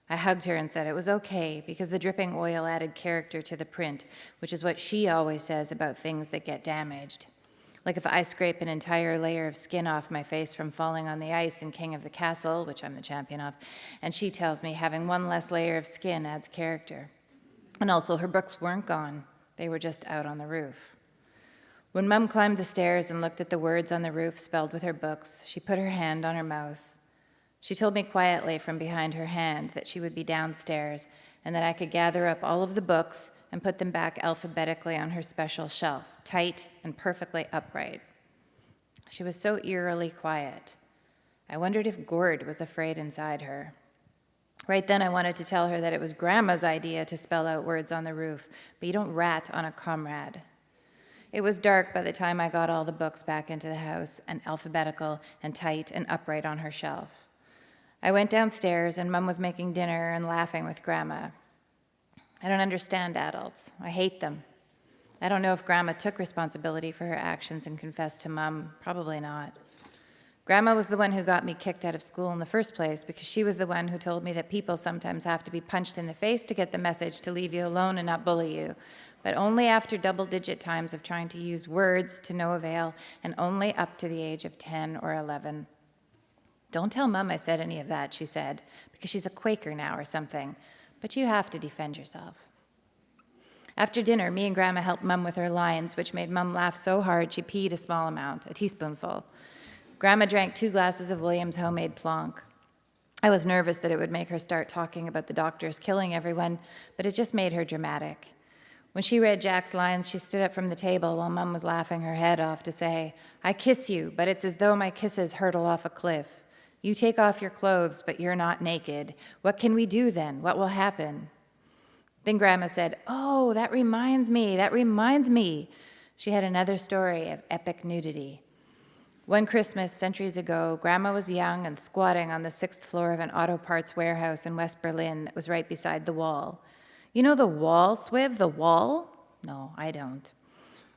I hugged her and said it was okay, because the dripping oil added character to the print, which is what she always says about things that get damaged. Like if I scrape an entire layer of skin off my face from falling on the ice in King of the Castle, which I'm the champion of, and she tells me having one less layer of skin adds character. And also, her books weren't gone. They were just out on the roof. When Mom climbed the stairs and looked at the words on the roof spelled with her books, she put her hand on her mouth. She told me quietly from behind her hand that she would be downstairs and that I could gather up all of the books and put them back alphabetically on her special shelf, tight and perfectly upright. She was so eerily quiet. I wondered if Gord was afraid inside her. Right then I wanted to tell her that it was Grandma's idea to spell out words on the roof, but you don't rat on a comrade. It was dark by the time I got all the books back into the house and alphabetical and tight and upright on her shelf. I went downstairs and Mom was making dinner and laughing with Grandma. I don't understand adults. I hate them. I don't know if Grandma took responsibility for her actions and confessed to Mom. Probably not. Grandma was the one who got me kicked out of school in the first place because she was the one who told me that people sometimes have to be punched in the face to get the message to leave you alone and not bully you, but only after double-digit times of trying to use words to no avail and only up to the age of 10 or 11. Don't tell Mom I said any of that, she said, because she's a Quaker now or something. But you have to defend yourself. After dinner, me and Grandma helped Mom with her lines, which made Mom laugh so hard she peed a small amount, a teaspoonful. Grandma drank 2 glasses of William's homemade Plonk. I was nervous that it would make her start talking about the doctors killing everyone, but it just made her dramatic. When she read Jack's lines, she stood up from the table while Mom was laughing her head off to say, "I kiss you, but it's as though my kisses hurtle off a cliff. You take off your clothes, but you're not naked. What can we do then? What will happen?" Then Grandma said, "Oh, that reminds me. She had another story of epic nudity. One Christmas, centuries ago, Grandma was young and squatting on the 6th floor of an auto parts warehouse in West Berlin that was right beside the wall. You know the wall, Swiv, the wall? No, I don't.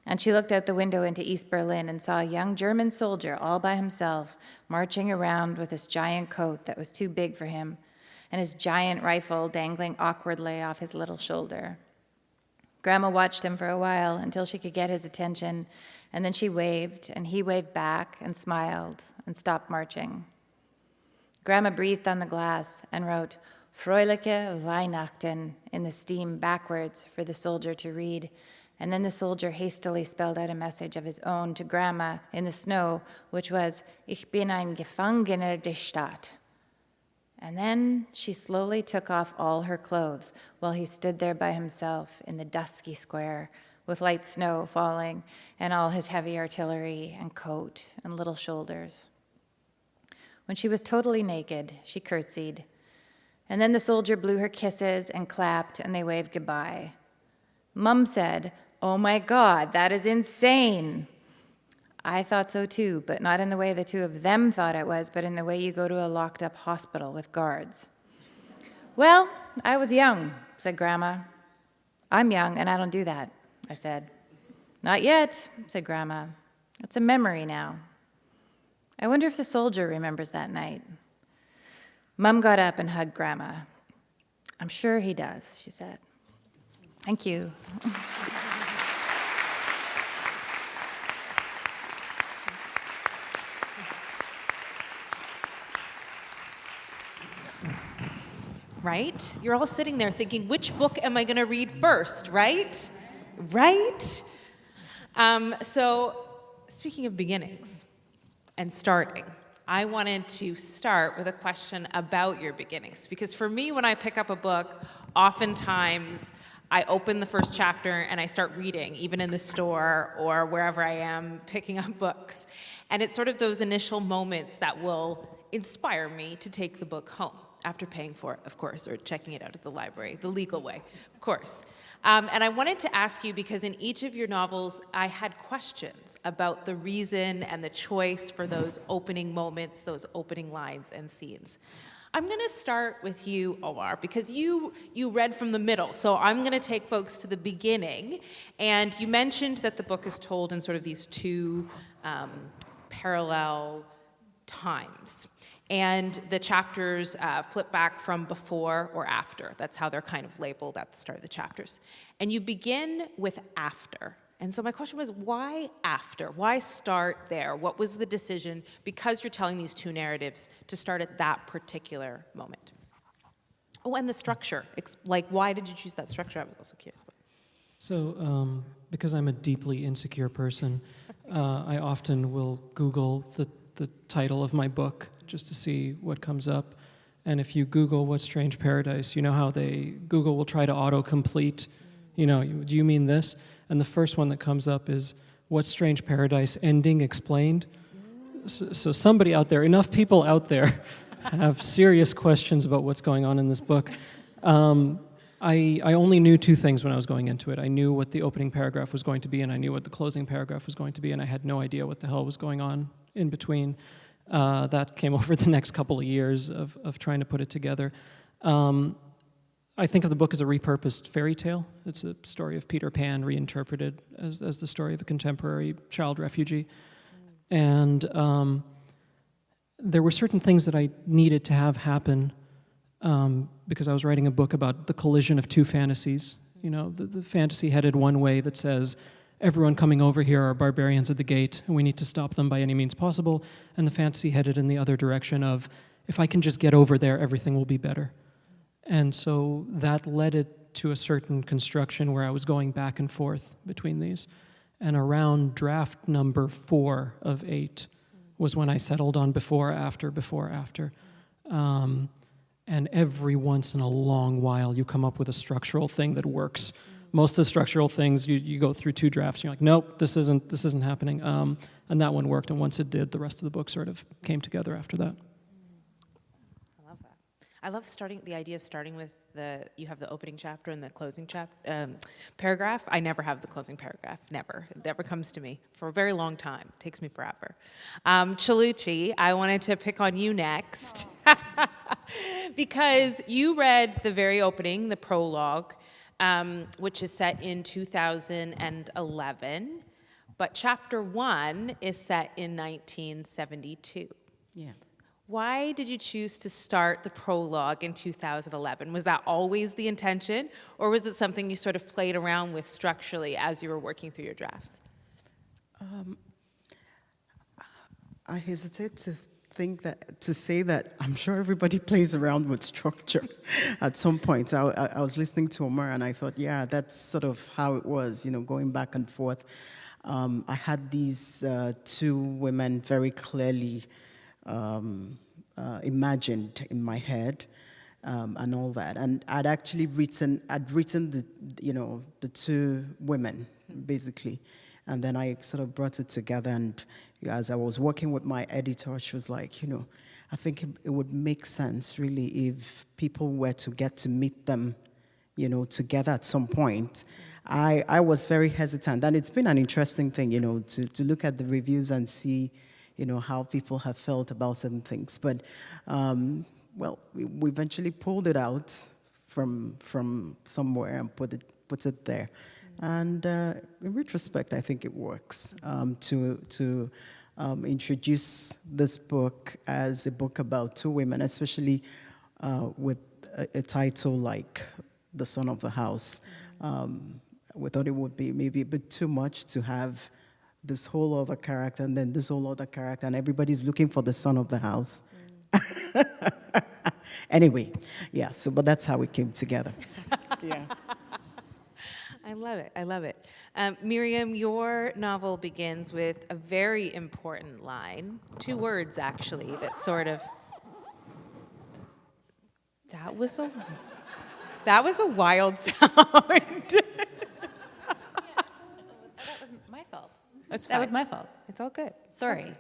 And she looked out the window into East Berlin and saw a young German soldier all by himself, marching around with this giant coat that was too big for him, and his giant rifle dangling awkwardly off his little shoulder. Grandma watched him for a while until she could get his attention, and then she waved, and he waved back and smiled and stopped marching. Grandma breathed on the glass and wrote Fröhliche Weihnachten in the steam backwards for the soldier to read, and then the soldier hastily spelled out a message of his own to Grandma in the snow, which was, Ich bin ein Gefangener der Stadt. And then she slowly took off all her clothes while he stood there by himself in the dusky square with light snow falling and all his heavy artillery and coat and little shoulders. When she was totally naked, she curtsied. And then the soldier blew her kisses and clapped, and they waved goodbye. Mum said, "Oh my God, that is insane." I thought so too, but not in the way the two of them thought it was, but in the way you go to a locked-up hospital with guards. Well, I was young, said Grandma. I'm young, and I don't do that, I said. Not yet, said Grandma. It's a memory now. I wonder if the soldier remembers that night. Mum got up and hugged Grandma. I'm sure he does, she said. Thank you. Right? You're all sitting there thinking, which book am I going to read first, right? Right? So, speaking of beginnings and starting, I wanted to start with a question about your beginnings. Because for me, when I pick up a book, oftentimes I open the first chapter and I start reading, even in the store or wherever I am picking up books. And it's sort of those initial moments that will inspire me to take the book home. After paying for it, of course, or checking it out at the library, the legal way, of course. And I wanted to ask you, because in each of your novels, I had questions about the reason and the choice for those opening moments, those opening lines and scenes. I'm going to start with you, Omar, because you read from the middle, so I'm going to take folks to the beginning. And you mentioned that the book is told in sort of these two parallel times. And the chapters flip back from before or after. That's how they're kind of labeled at the start of the chapters. And you begin with after. And so my question was, why after? Why start there? What was the decision, because you're telling these two narratives, to start at that particular moment? Oh, and the structure. Like, why did you choose that structure? I was also curious about. So, because I'm a deeply insecure person, I often will Google the title of my book just to see what comes up. And if you Google What Strange Paradise, you know how Google will try to autocomplete, do you mean this? And the first one that comes up is What Strange Paradise Ending Explained. So somebody out there, enough people out there have serious questions about what's going on in this book. I only knew two things when I was going into it. I knew what the opening paragraph was going to be, and I knew what the closing paragraph was going to be, and I had no idea what the hell was going on in between. That came over the next couple of years of trying to put it together. I think of the book as a repurposed fairy tale. It's a story of Peter Pan reinterpreted as the story of a contemporary child refugee. And there were certain things that I needed to have happen because I was writing a book about the collision of two fantasies. The fantasy headed one way that says, everyone coming over here are barbarians at the gate, and we need to stop them by any means possible. And the fantasy headed in the other direction of, if I can just get over there, everything will be better. And so that led it to a certain construction where I was going back and forth between these. And around draft number 4 of 8 was when I settled on before, after. And every once in a long while, you come up with a structural thing that works. Most of the structural things, you go through 2 drafts, and you're like, nope, this isn't happening. And that one worked, and once it did, the rest of the book sort of came together after that. I love that. I love the idea of starting with you have the opening chapter and the closing paragraph. I never have the closing paragraph, never. It never comes to me for a very long time. It takes me forever. Chaluchi, I wanted to pick on you next. Because you read the very opening, the prologue, which is set in 2011, but chapter 1 is set in 1972. Yeah. Why did you choose to start the prologue in 2011? Was that always the intention, or was it something you sort of played around with structurally as you were working through your drafts? I hesitate to think that to say that I'm sure everybody plays around with structure at some point. I was listening to Omar and I thought, yeah, that's sort of how it was, going back and forth. I had these two women very clearly imagined in my head, and all that. And I'd written the two women basically, and then I sort of brought it together. And as I was working with my editor, she was like, I think it would make sense really if people were to get to meet them, together at some point. I was very hesitant, and it's been an interesting thing, to look at the reviews and see, how people have felt about certain things. But, well, we eventually pulled it out from somewhere and put it there. And in retrospect, I think it works to introduce this book as a book about two women, especially with a title like The Son of the House. We thought it would be maybe a bit too much to have this whole other character and then this whole other character, and everybody's looking for the son of the house. Anyway, yeah, but that's how it came together. Yeah. I love it. I love it. Miriam, your novel begins with a very important line, 2 words actually, that sort of. That was a wild sound. That was my fault. That's that fine. was my fault. It's all good. Sorry.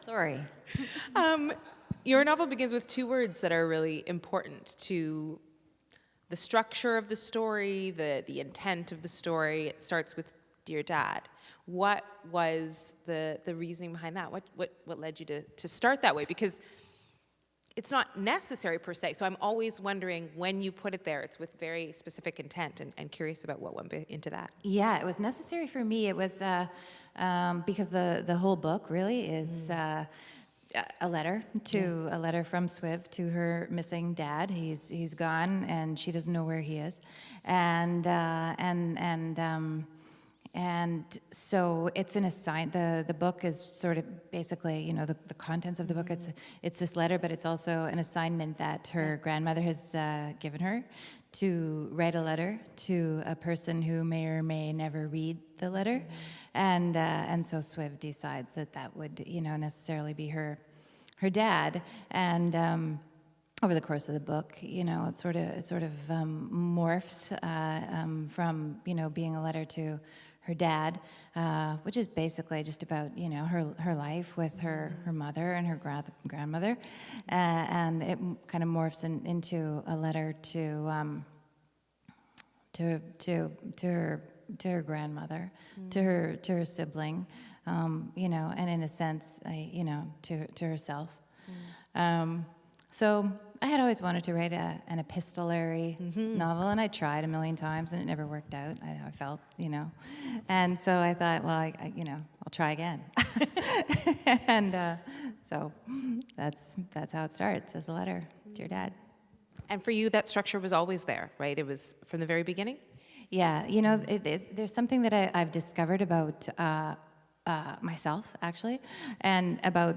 Sorry. Your novel begins with 2 words that are really important to the structure of the story, the intent of the story. It starts with Dear Dad. What was the reasoning behind that? What led you to start that way? Because it's not necessary per se, so I'm always wondering when you put it there, it's with very specific intent, and curious about what went into that. Yeah, it was necessary for me. It was because the whole book really is a letter from Swiv to her missing dad. He's gone, and she doesn't know where he is, and so it's an the book is sort of basically, the contents of the book, it's this letter, but it's also an assignment that her grandmother has given her to write a letter to a person who may or may never read the letter. And so Swiv decides that would, necessarily be her dad. And over the course of the book, it sort of morphs from, being a letter to her dad, which is basically just about, her life with her mother and her grandmother, and it kind of morphs into a letter to her grandmother, to her sibling, and in a sense, to herself. So I had always wanted to write an epistolary novel, and I tried a million times, and it never worked out. I felt, and so I thought, well, I'll try again. And so that's how it starts, as a letter to your dad. And for you, that structure was always there, right? It was from the very beginning? Yeah, there's something that I've discovered about myself, actually, and about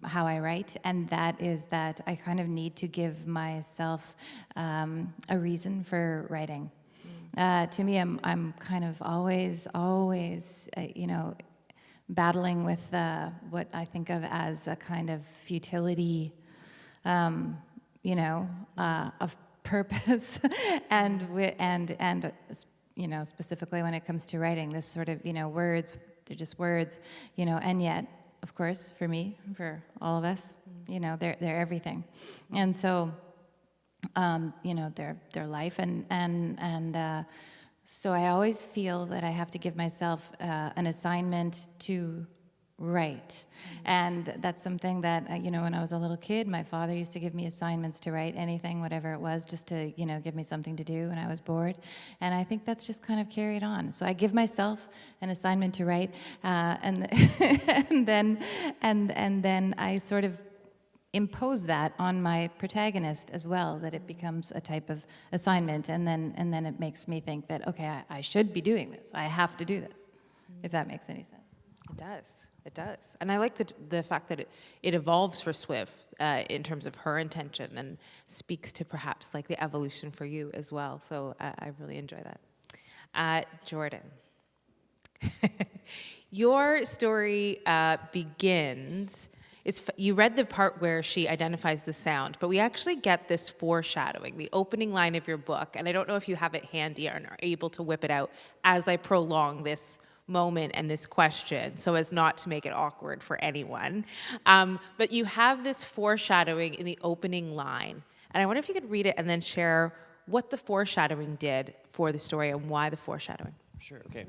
how I write, and that is that I kind of need to give myself a reason for writing. To me, I'm kind of always, battling with what I think of as a kind of futility, of purpose, and specifically when it comes to writing, this sort of, words, they're just words, and yet, of course, for me, for all of us, they're everything. And so, their life, and so I always feel that I have to give myself an assignment to write. And that's something that, when I was a little kid, my father used to give me assignments to write, anything, whatever it was, just to, give me something to do when I was bored. And I think that's just kind of carried on. So I give myself an assignment to write, and then I sort of impose that on my protagonist as well, that it becomes a type of assignment, and then it makes me think that, okay, I should be doing this. I have to do this, if that makes any sense. It does. It does. And I like the fact that it evolves for Swift in terms of her intention and speaks to perhaps like the evolution for you as well. So I really enjoy that. Jordan, your story begins. You read the part where she identifies the sound, but we actually get this foreshadowing, the opening line of your book. And I don't know if you have it handy and are able to whip it out as I prolong this moment and this question so as not to make it awkward for anyone. But you have this foreshadowing in the opening line. And I wonder if you could read it and then share what the foreshadowing did for the story and why the foreshadowing. Sure, okay.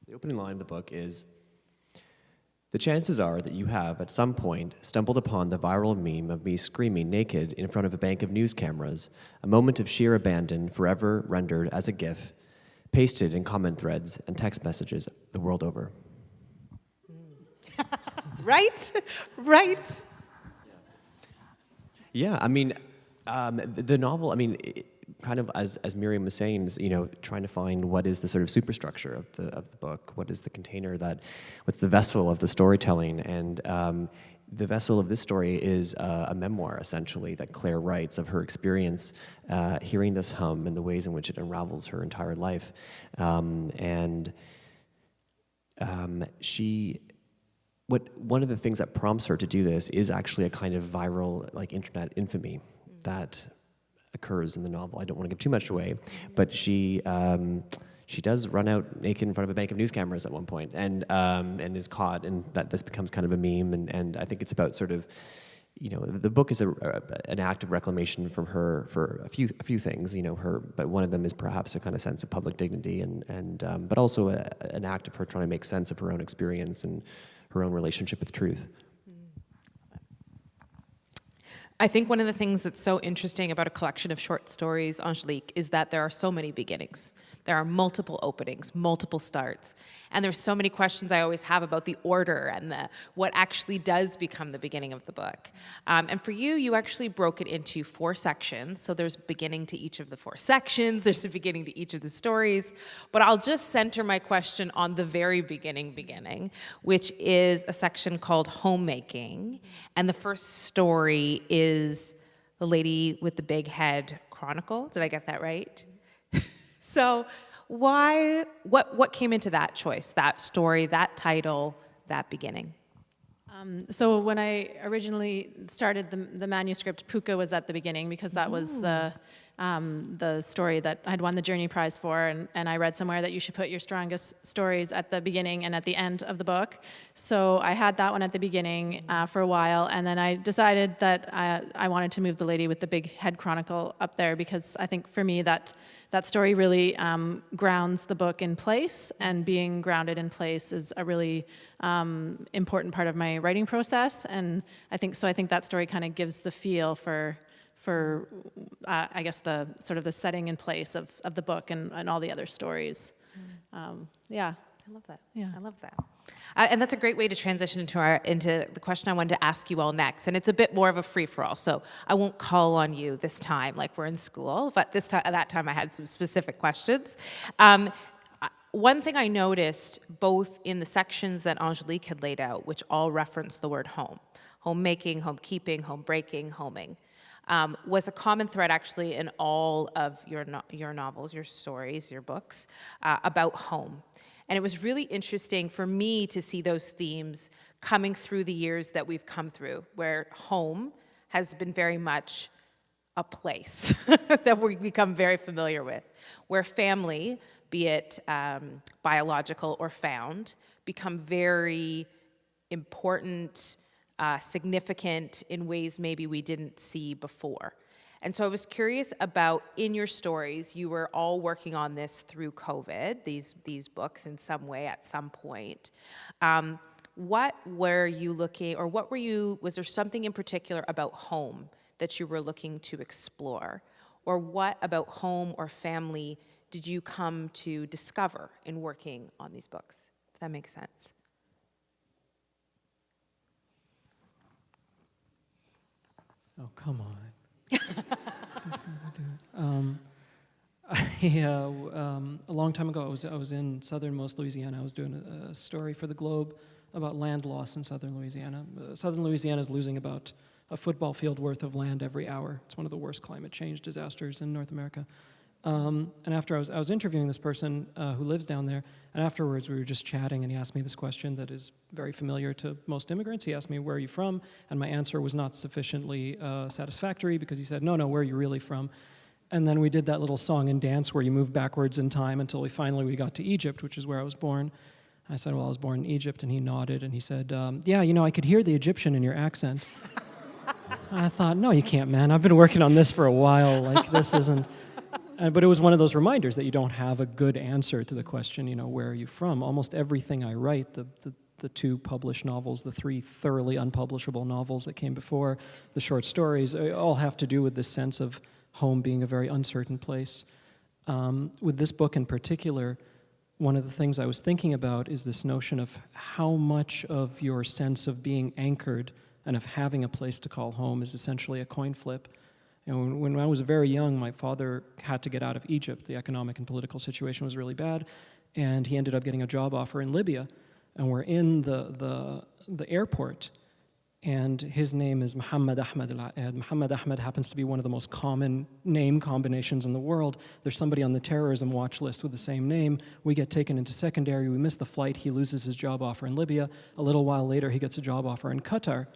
The opening line of the book is, the chances are that you have, at some point, stumbled upon the viral meme of me screaming naked in front of a bank of news cameras, a moment of sheer abandon forever rendered as a GIF, pasted in comment threads and text messages the world over. Right? Right? Yeah, I mean, the novel, I mean, kind of as Miriam was saying, is, trying to find what is the sort of superstructure of the book, what is the container what's the vessel of the storytelling, and the vessel of this story is a memoir, essentially, that Claire writes of her experience hearing this hum and the ways in which it unravels her entire life. One of the things that prompts her to do this is actually a kind of viral, like, internet infamy that occurs in the novel. I don't want to give too much away, but she does run out naked in front of a bank of news cameras at one point, and is caught, and that this becomes kind of a meme. And I think it's about sort of, the book is an act of reclamation from her for a few things, but one of them is perhaps a kind of sense of public dignity, and but also an act of her trying to make sense of her own experience and her own relationship with truth. I think one of the things that's so interesting about a collection of short stories, Angelique, is that there are so many beginnings. There are multiple openings, multiple starts. And there's so many questions I always have about the order and what actually does become the beginning of the book. And for you, you actually broke it into 4 sections. So there's a beginning to each of the 4 sections. There's a beginning to each of the stories. But I'll just center my question on the very beginning, which is a section called Homemaking. And the first story is The Lady with the Big Head Chronicle. Did I get that right? So what came into that choice, that story, that title, that beginning? So when I originally started the manuscript, Puka was at the beginning because that was the story that I'd won the Journey Prize for, and I read somewhere that you should put your strongest stories at the beginning and at the end of the book. So I had that one at the beginning for a while, and then I decided that I wanted to move The Lady with the Big Head Chronicle up there because I think for me that story really grounds the book in place, and being grounded in place is a really important part of my writing process. And I think that story kind of gives the feel for I guess the sort of the setting in place of the book and all the other stories. Yeah. I love that. Yeah. I love that. And that's a great way to transition into the question I wanted to ask you all next. And it's a bit more of a free-for-all, so I won't call on you this time like we're in school, but that time I had some specific questions. One thing I noticed, both in the sections that Angelique had laid out, which all reference the word home, homemaking, homekeeping, homebreaking, homing, was a common thread actually in all of your novels, your stories, your books, about home. And it was really interesting for me to see those themes coming through the years that we've come through, where home has been very much a place that we become very familiar with, where family, be it biological or found, become very important, significant in ways maybe we didn't see before. And so I was curious about, in your stories, you were all working on this through COVID, these books in some way at some point. What were you looking, or was there something in particular about home that you were looking to explore? Or what about home or family did you come to discover in working on these books, if that makes sense? Oh, come on. A long time ago, I was in southernmost Louisiana. I was doing a story for the Globe about land loss in southern Louisiana. Southern Louisiana is losing about a football field worth of land every hour. It's one of the worst climate change disasters in North America. And after I was interviewing this person who lives down there, and afterwards we were just chatting, and he asked me this question that is very familiar to most immigrants. He asked me, "Where are you from?" And my answer was not sufficiently satisfactory, because he said, "No, where are you really from?" And then we did that little song and dance where you move backwards in time until we got to Egypt, which is where I was born. I said, "Well, I was born in Egypt," and he nodded, and he said, "Yeah, I could hear the Egyptian in your accent." I thought, "No, you can't, man. I've been working on this for a while. Like, this isn't..." But it was one of those reminders that you don't have a good answer to the question, where are you from? Almost everything I write, the 2 published novels, the 3 thoroughly unpublishable novels that came before, the short stories, all have to do with this sense of home being a very uncertain place. With this book in particular, one of the things I was thinking about is this notion of how much of your sense of being anchored and of having a place to call home is essentially a coin flip. When I was very young, my father had to get out of Egypt. The economic and political situation was really bad, and he ended up getting a job offer in Libya. And we're in the airport, and his name is Muhammad Ahmed Al-Aad. Muhammad Ahmed happens to be one of the most common name combinations in the world. There's somebody on the terrorism watch list with the same name. We get taken into secondary. We miss the flight. He loses his job offer in Libya. A little while later, he gets a job offer in Qatar,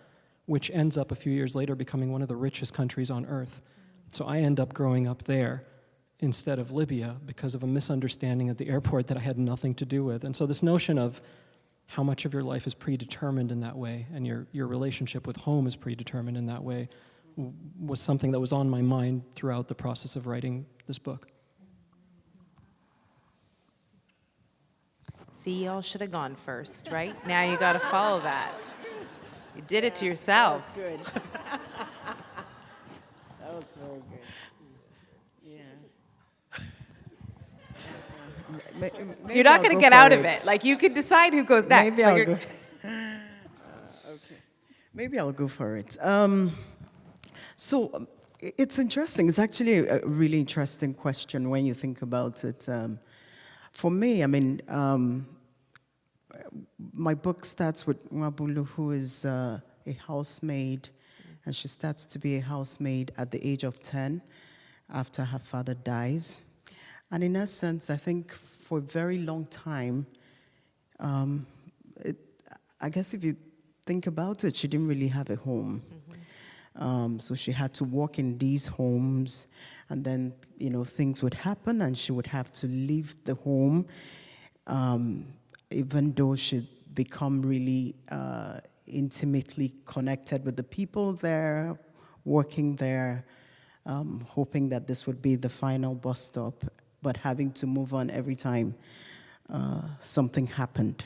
which ends up a few years later becoming one of the richest countries on earth. So I end up growing up there instead of Libya because of a misunderstanding at the airport that I had nothing to do with. And so this notion of how much of your life is predetermined in that way, and your relationship with home is predetermined in that way, was something that was on my mind throughout the process of writing this book. See, y'all should have gone first, right? Now you got to follow that. You did it to yourselves. That was good. That was very good. Yeah. You're not going to get out of it. Like, you could decide who goes next. Maybe I'll go. Okay. Maybe I'll go for it. So it's interesting. It's actually a really interesting question when you think about it. For me, my book starts with Nwabulu, who is a housemaid, and she starts to be a housemaid at the age of 10 after her father dies. And in essence, I think for a very long time, I guess if you think about it, she didn't really have a home. Mm-hmm. So she had to work in these homes, and then, things would happen and she would have to leave the home, even though she'd become really intimately connected with the people there, working there, hoping that this would be the final bus stop, but having to move on every time something happened.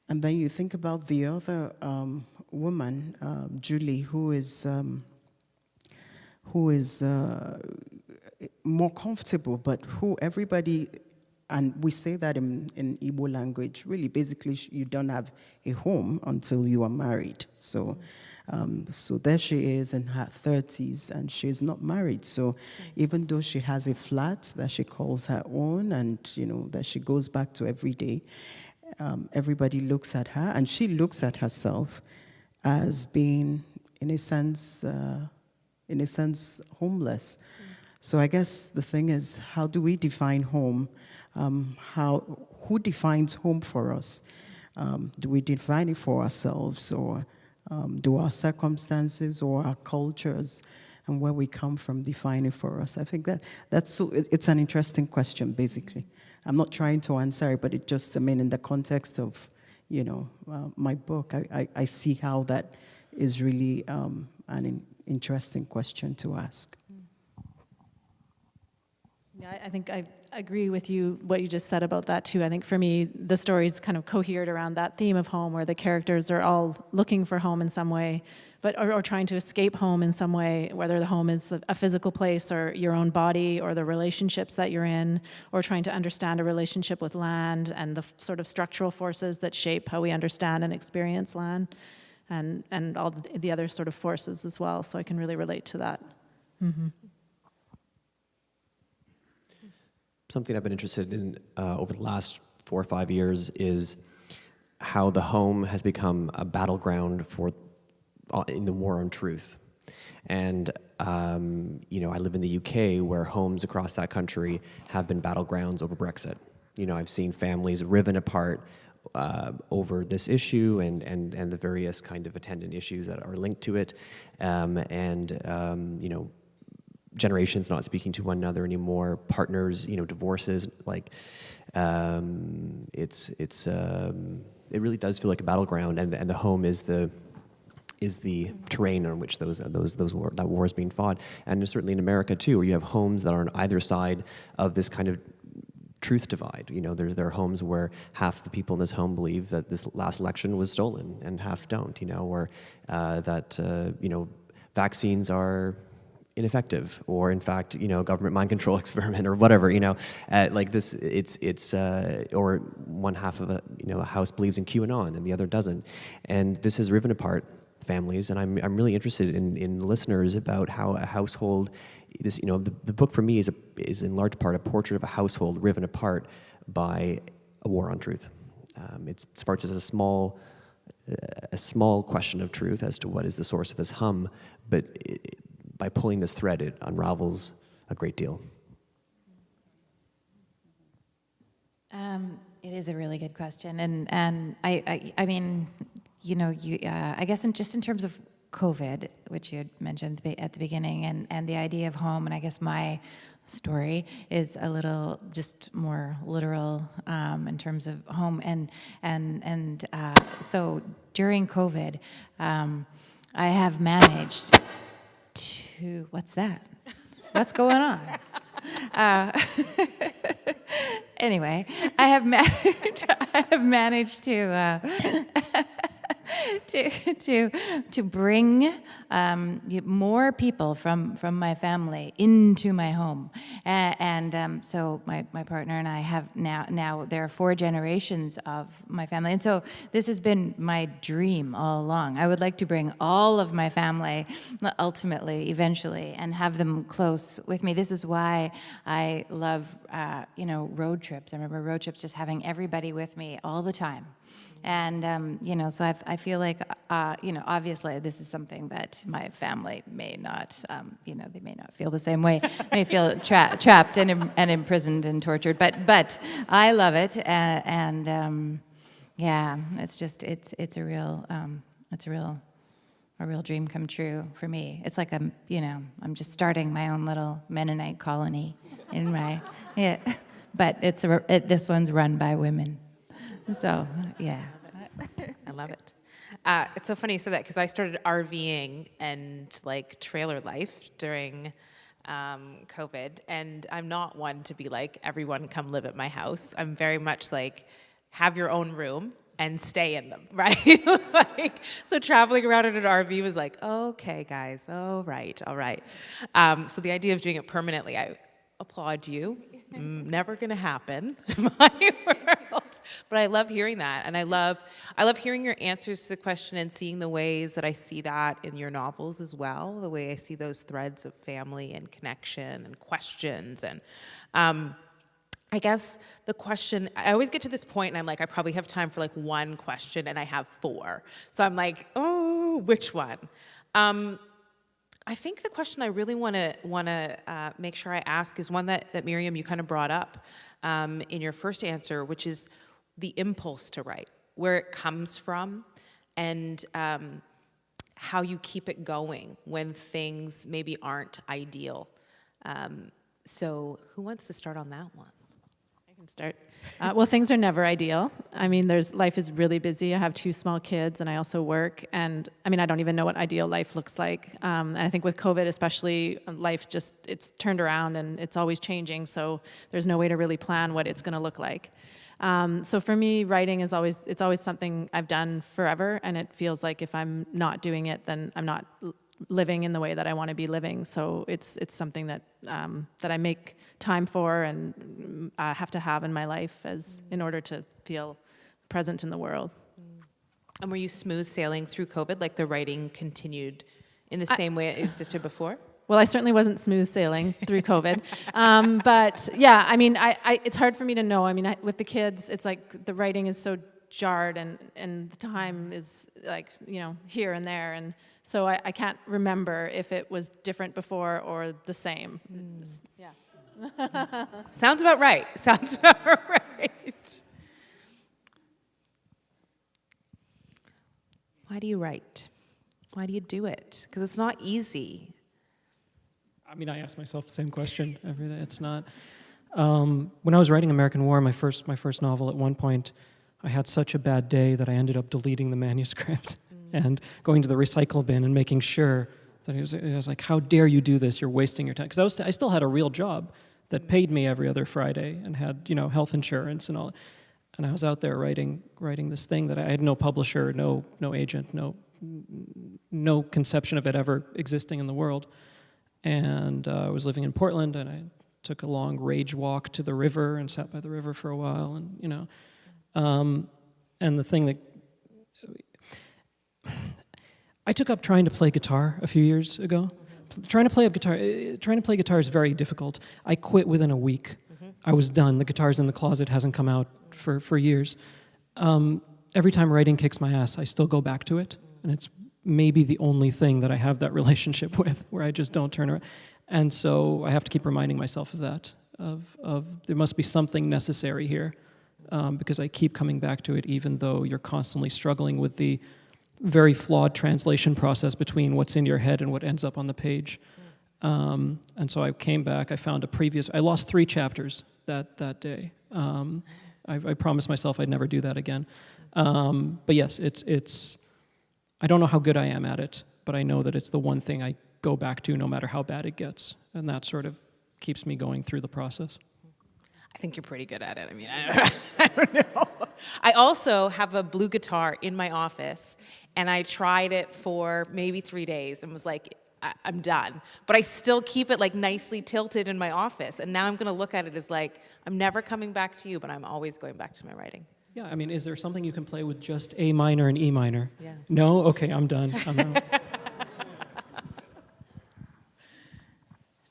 And then you think about the other woman, Julie, who is more comfortable, but who everybody, and we say that in Igbo language, really basically you don't have a home until you are married. So there she is in her 30s, and she's not married. So even though she has a flat that she calls her own, and that she goes back to every day, everybody looks at her, and she looks at herself as being, in a sense, homeless. So I guess the thing is, how do we define home? Who defines home for us? Do we define it for ourselves, or do our circumstances or our cultures and where we come from define it for us? I think it's an interesting question, basically. I'm not trying to answer it, but it just, in the context of, my book, I see how that is really an interesting question to ask. Yeah, I think I agree with you, what you just said about that too. I think for me, the story's kind of cohered around that theme of home, where the characters are all looking for home in some way, or trying to escape home in some way, whether the home is a physical place or your own body or the relationships that you're in, or trying to understand a relationship with land and the sort of structural forces that shape how we understand and experience land, and all the other sort of forces as well. So I can really relate to that. Mm-hmm. something I've been interested in over the last 4 or 5 years is how the home has become a battleground for in the war on truth. And I live in the UK, where homes across that country have been battlegrounds over Brexit. I've seen families riven apart over this issue and the various kind of attendant issues that are linked to it, generations not speaking to one another anymore, partners, divorces, like it really does feel like a battleground, and the home is the terrain on which that war is being fought. And certainly in America too, where you have homes that are on either side of this kind of truth divide. There are homes where half the people in this home believe that this last election was stolen and half don't, or that vaccines are ineffective, or in fact, a government mind control experiment, or whatever, like this, or one half of a house believes in QAnon and the other doesn't. And this has riven apart families, and I'm really interested in listeners about how a household, the book for me is in large part a portrait of a household riven apart by a war on truth. It starts as a small question of truth as to what is the source of this hum, but by pulling this thread, it unravels a great deal. It is a really good question, and I mean, I guess just in terms of COVID, which you had mentioned at the beginning, and the idea of home, and I guess my story is a little just more literal in terms of home, and so during COVID, I have managed to, what's that? What's going on? Anyway, I have managed to bring more people from my family into my home, and so my partner and I have now there are 4 generations of my family, and so this has been my dream all along. I would like to bring all of my family ultimately, eventually, and have them close with me. This is why I love road trips. I remember road trips, just having everybody with me all the time. And, so I feel like, obviously this is something that my family may not, they may not feel the same way, may feel trapped and imprisoned and tortured, but I love it. It's just, it's a real dream come true for me. It's like I'm just starting my own little Mennonite colony in my, but this one's run by women. So, yeah. I love it. It's so funny you said that, because I started RVing and trailer life during COVID, and I'm not one to be like, everyone come live at my house. I'm very much like, have your own room and stay in them, right? So traveling around in an RV was like, okay, guys, all right. So the idea of doing it permanently, I applaud you. Never gonna happen in my world. But I love hearing that, and I love hearing your answers to the question and seeing the ways that I see that in your novels as well, the way I see those threads of family and connection and questions. And I guess the question, I always get to this point and I'm like, I probably have time for one question, and I have 4. So I'm like, oh, which one? I think the question I really want to make sure I ask is one that Miriam, you kind of brought up in your first answer, which is the impulse to write, where it comes from, and how you keep it going when things maybe aren't ideal. So who wants to start on that one? I can start. Well, things are never ideal. I mean, life is really busy. I have 2 small kids, and I also work. And I mean, I don't even know what ideal life looks like. And I think with COVID, especially, life it's turned around and it's always changing. So there's no way to really plan what it's going to look like. So for me, writing is always something I've done forever, and it feels like if I'm not doing it, then I'm not living in the way that I want to be living. So it's something that I make time for and have to have in my life in order to feel present in the world. And were you smooth sailing through COVID? Like the writing continued in the same way it existed before? Well, I certainly wasn't smooth sailing through COVID. But yeah, I mean, it's hard for me to know. I mean, with the kids, it's like the writing is so jarred and the time is like, here and there. And so I can't remember if it was different before or the same. Yeah. Sounds about right. Sounds about right. Why do you write? Why do you do it? Because it's not easy. I mean, I ask myself the same question every day. It's not. When I was writing American War, my first novel, at one point, I had such a bad day that I ended up deleting the manuscript and going to the recycle bin and making sure that it was like, how dare you do this? You're wasting your time. Because I still had a real job that paid me every other Friday and had health insurance and all. And I was out there writing this thing that I had no publisher, no agent, no conception of it ever existing in the world. And I was living in Portland, and I took a long rage walk to the river and sat by the river for a while, and and the thing that I took up trying to play guitar a few years ago. Trying to play guitar is very difficult. I quit within a week. I was done. The guitar's in the closet, hasn't come out for years. Every time writing kicks my ass, I still go back to it, and it's maybe the only thing that I have that relationship with, where I just don't turn around. And so I have to keep reminding myself of that, of there must be something necessary here, because I keep coming back to it, even though you're constantly struggling with the very flawed translation process between what's in your head and what ends up on the page. And so I came back, I lost 3 chapters that day. I promised myself I'd never do that again. But yes, I don't know how good I am at it, but I know that it's the one thing I go back to no matter how bad it gets. And that sort of keeps me going through the process. I think you're pretty good at it. I mean, I don't know. I also have a blue guitar in my office, and I tried it for maybe 3 days and was like, I'm done. But I still keep it like nicely tilted in my office. And now I'm going to look at it as like, I'm never coming back to you, but I'm always going back to my writing. Yeah, I mean, is there something you can play with just A minor and E minor? Yeah. No? Okay, I'm done. I'm out.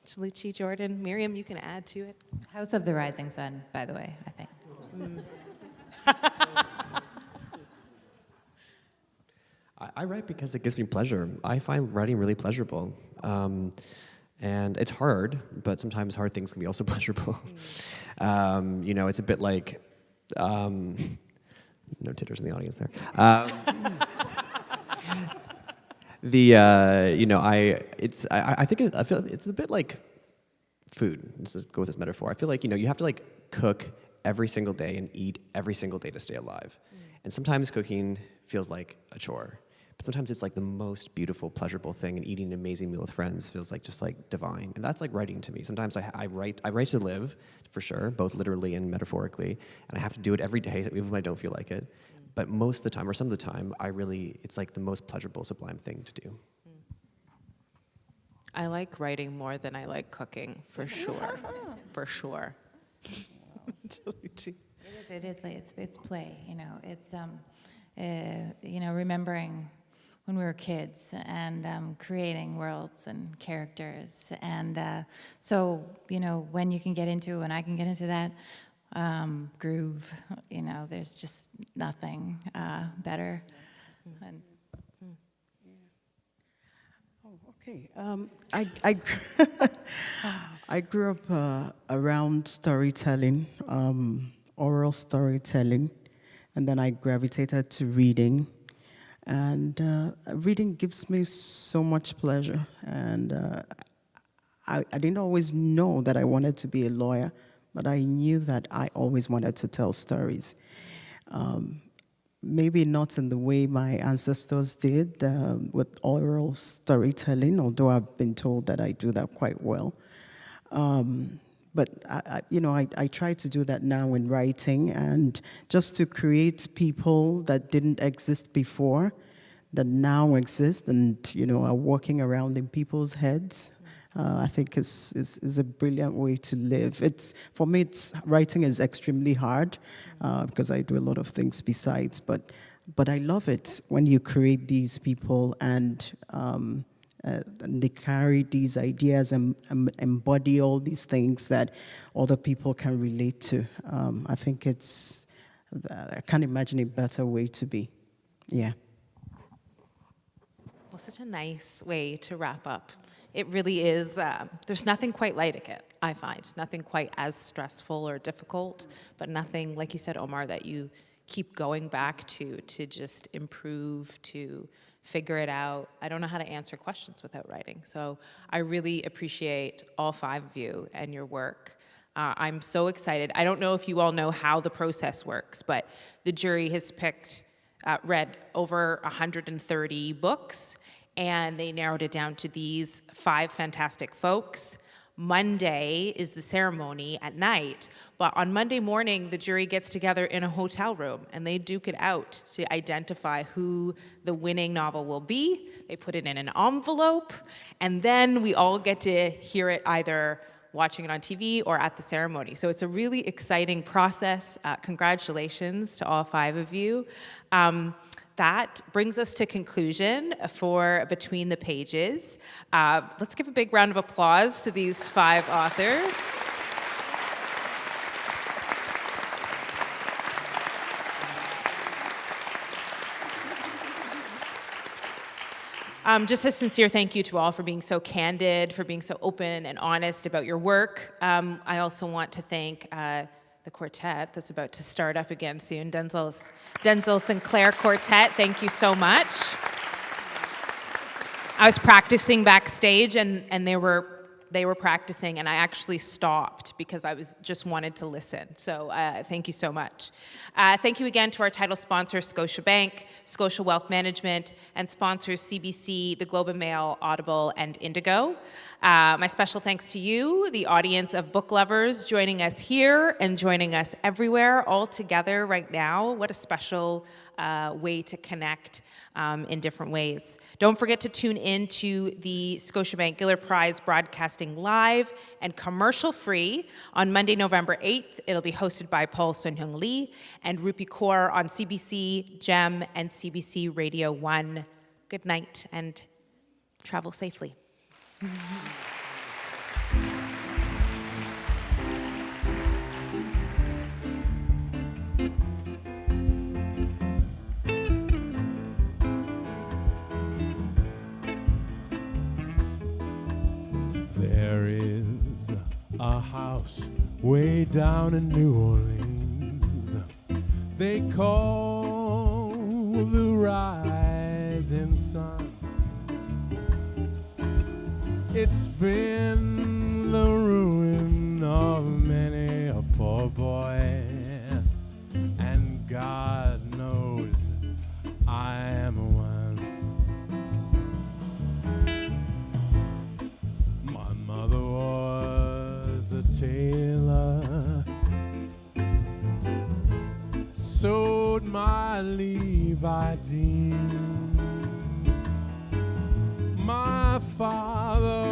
Chaluchi, Jordan, Miriam, you can add to it. House of the Rising Sun, by the way, I think. I write because it gives me pleasure. I find writing really pleasurable. And it's hard, but sometimes hard things can be also pleasurable. It's a bit like, no titters in the audience there. I feel it's a bit like food. Let's just go with this metaphor. I feel like, you have to cook every single day and eat every single day to stay alive. And sometimes cooking feels like a chore. But sometimes it's like the most beautiful, pleasurable thing, and eating an amazing meal with friends feels like just like divine. And that's like writing to me. Sometimes I write to live, for sure, both literally and metaphorically, and I have to do it every day, even when I don't feel like it. But most of the time, or some of the time, it's like the most pleasurable, sublime thing to do. I like writing more than I like cooking, for sure. For sure. It's play, it's remembering when we were kids and creating worlds and characters, and so when you can get into, when I can get into that groove, there's just nothing better. And, Okay. I grew up around storytelling, oral storytelling, and then I gravitated to reading. And reading gives me so much pleasure. And I didn't always know that I wanted to be a lawyer, but I knew that I always wanted to tell stories. Maybe not in the way my ancestors did with oral storytelling, although I've been told that I do that quite well. But I try to do that now in writing, and just to create people that didn't exist before, that now exist, and are walking around in people's heads. I think is a brilliant way to live. For me, writing is extremely hard because I do a lot of things besides. But I love it when you create these people and they carry these ideas and embody all these things that other people can relate to. I think I can't imagine a better way to be. Yeah. Well, such a nice way to wrap up. It really is, there's nothing quite like it, I find. Nothing quite as stressful or difficult, but nothing, like you said, Omar, that you keep going back to just improve, to figure it out. I don't know how to answer questions without writing. So I really appreciate all 5 of you and your work. I'm so excited. I don't know if you all know how the process works, but the jury has read over 130 books, and they narrowed it down to these 5 fantastic folks. Monday is the ceremony at night, but on Monday morning, the jury gets together in a hotel room and they duke it out to identify who the winning novel will be. They put it in an envelope, and then we all get to hear it either watching it on TV or at the ceremony. So it's a really exciting process. Congratulations to all 5 of you. That brings us to conclusion for Between the Pages. Let's give a big round of applause to these 5 authors. Just a sincere thank you to all for being so candid, for being so open and honest about your work. I also want to thank the quartet that's about to start up again soon, Denzel Sinclair Quartet. Thank you so much. I was practicing backstage, and they were practicing, and I actually stopped because I just wanted to listen. So thank you so much. Thank you again to our title sponsor, Scotiabank, Scotia Wealth Management, and sponsors CBC, the Globe and Mail, Audible, and Indigo. My special thanks to you, the audience of book lovers, joining us here and joining us everywhere, all together right now. What a special way to connect in different ways. Don't forget to tune in to the Scotiabank Giller Prize broadcasting live and commercial-free on Monday, November 8th. It'll be hosted by Paul Sun-Hyung Lee and Rupi Kaur on CBC, GEM, and CBC Radio 1. Good night and travel safely. There is a house way down in New Orleans they call the Rising Sun. It's been the ruin of many a poor boy, and God knows I am one. My mother was a tailor, sewed my Levi jeans. My father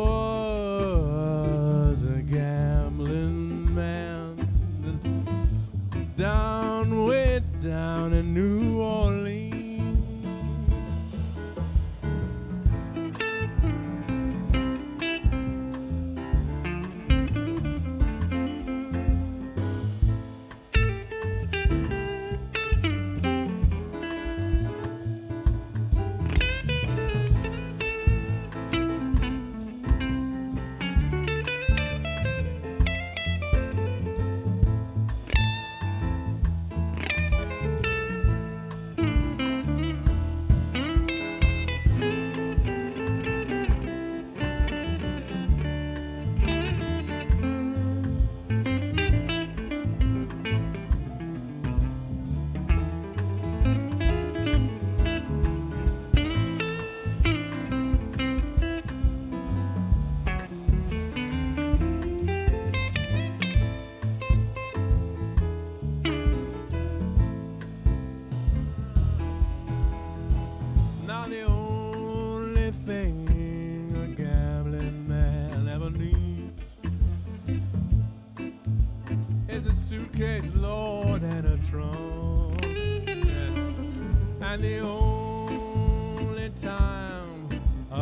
was a gambling man way down in New Orleans.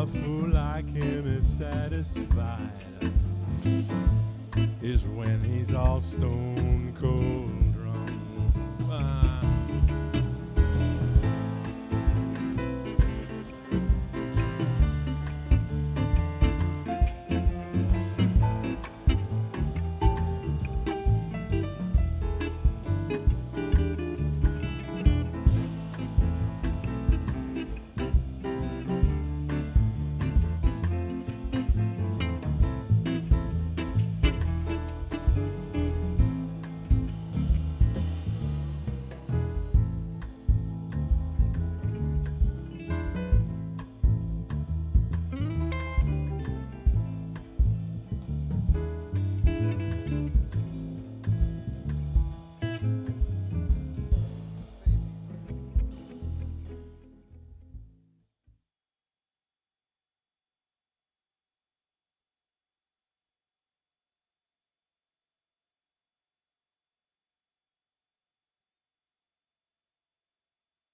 a fool like him is satisfied is when he's all stone cold.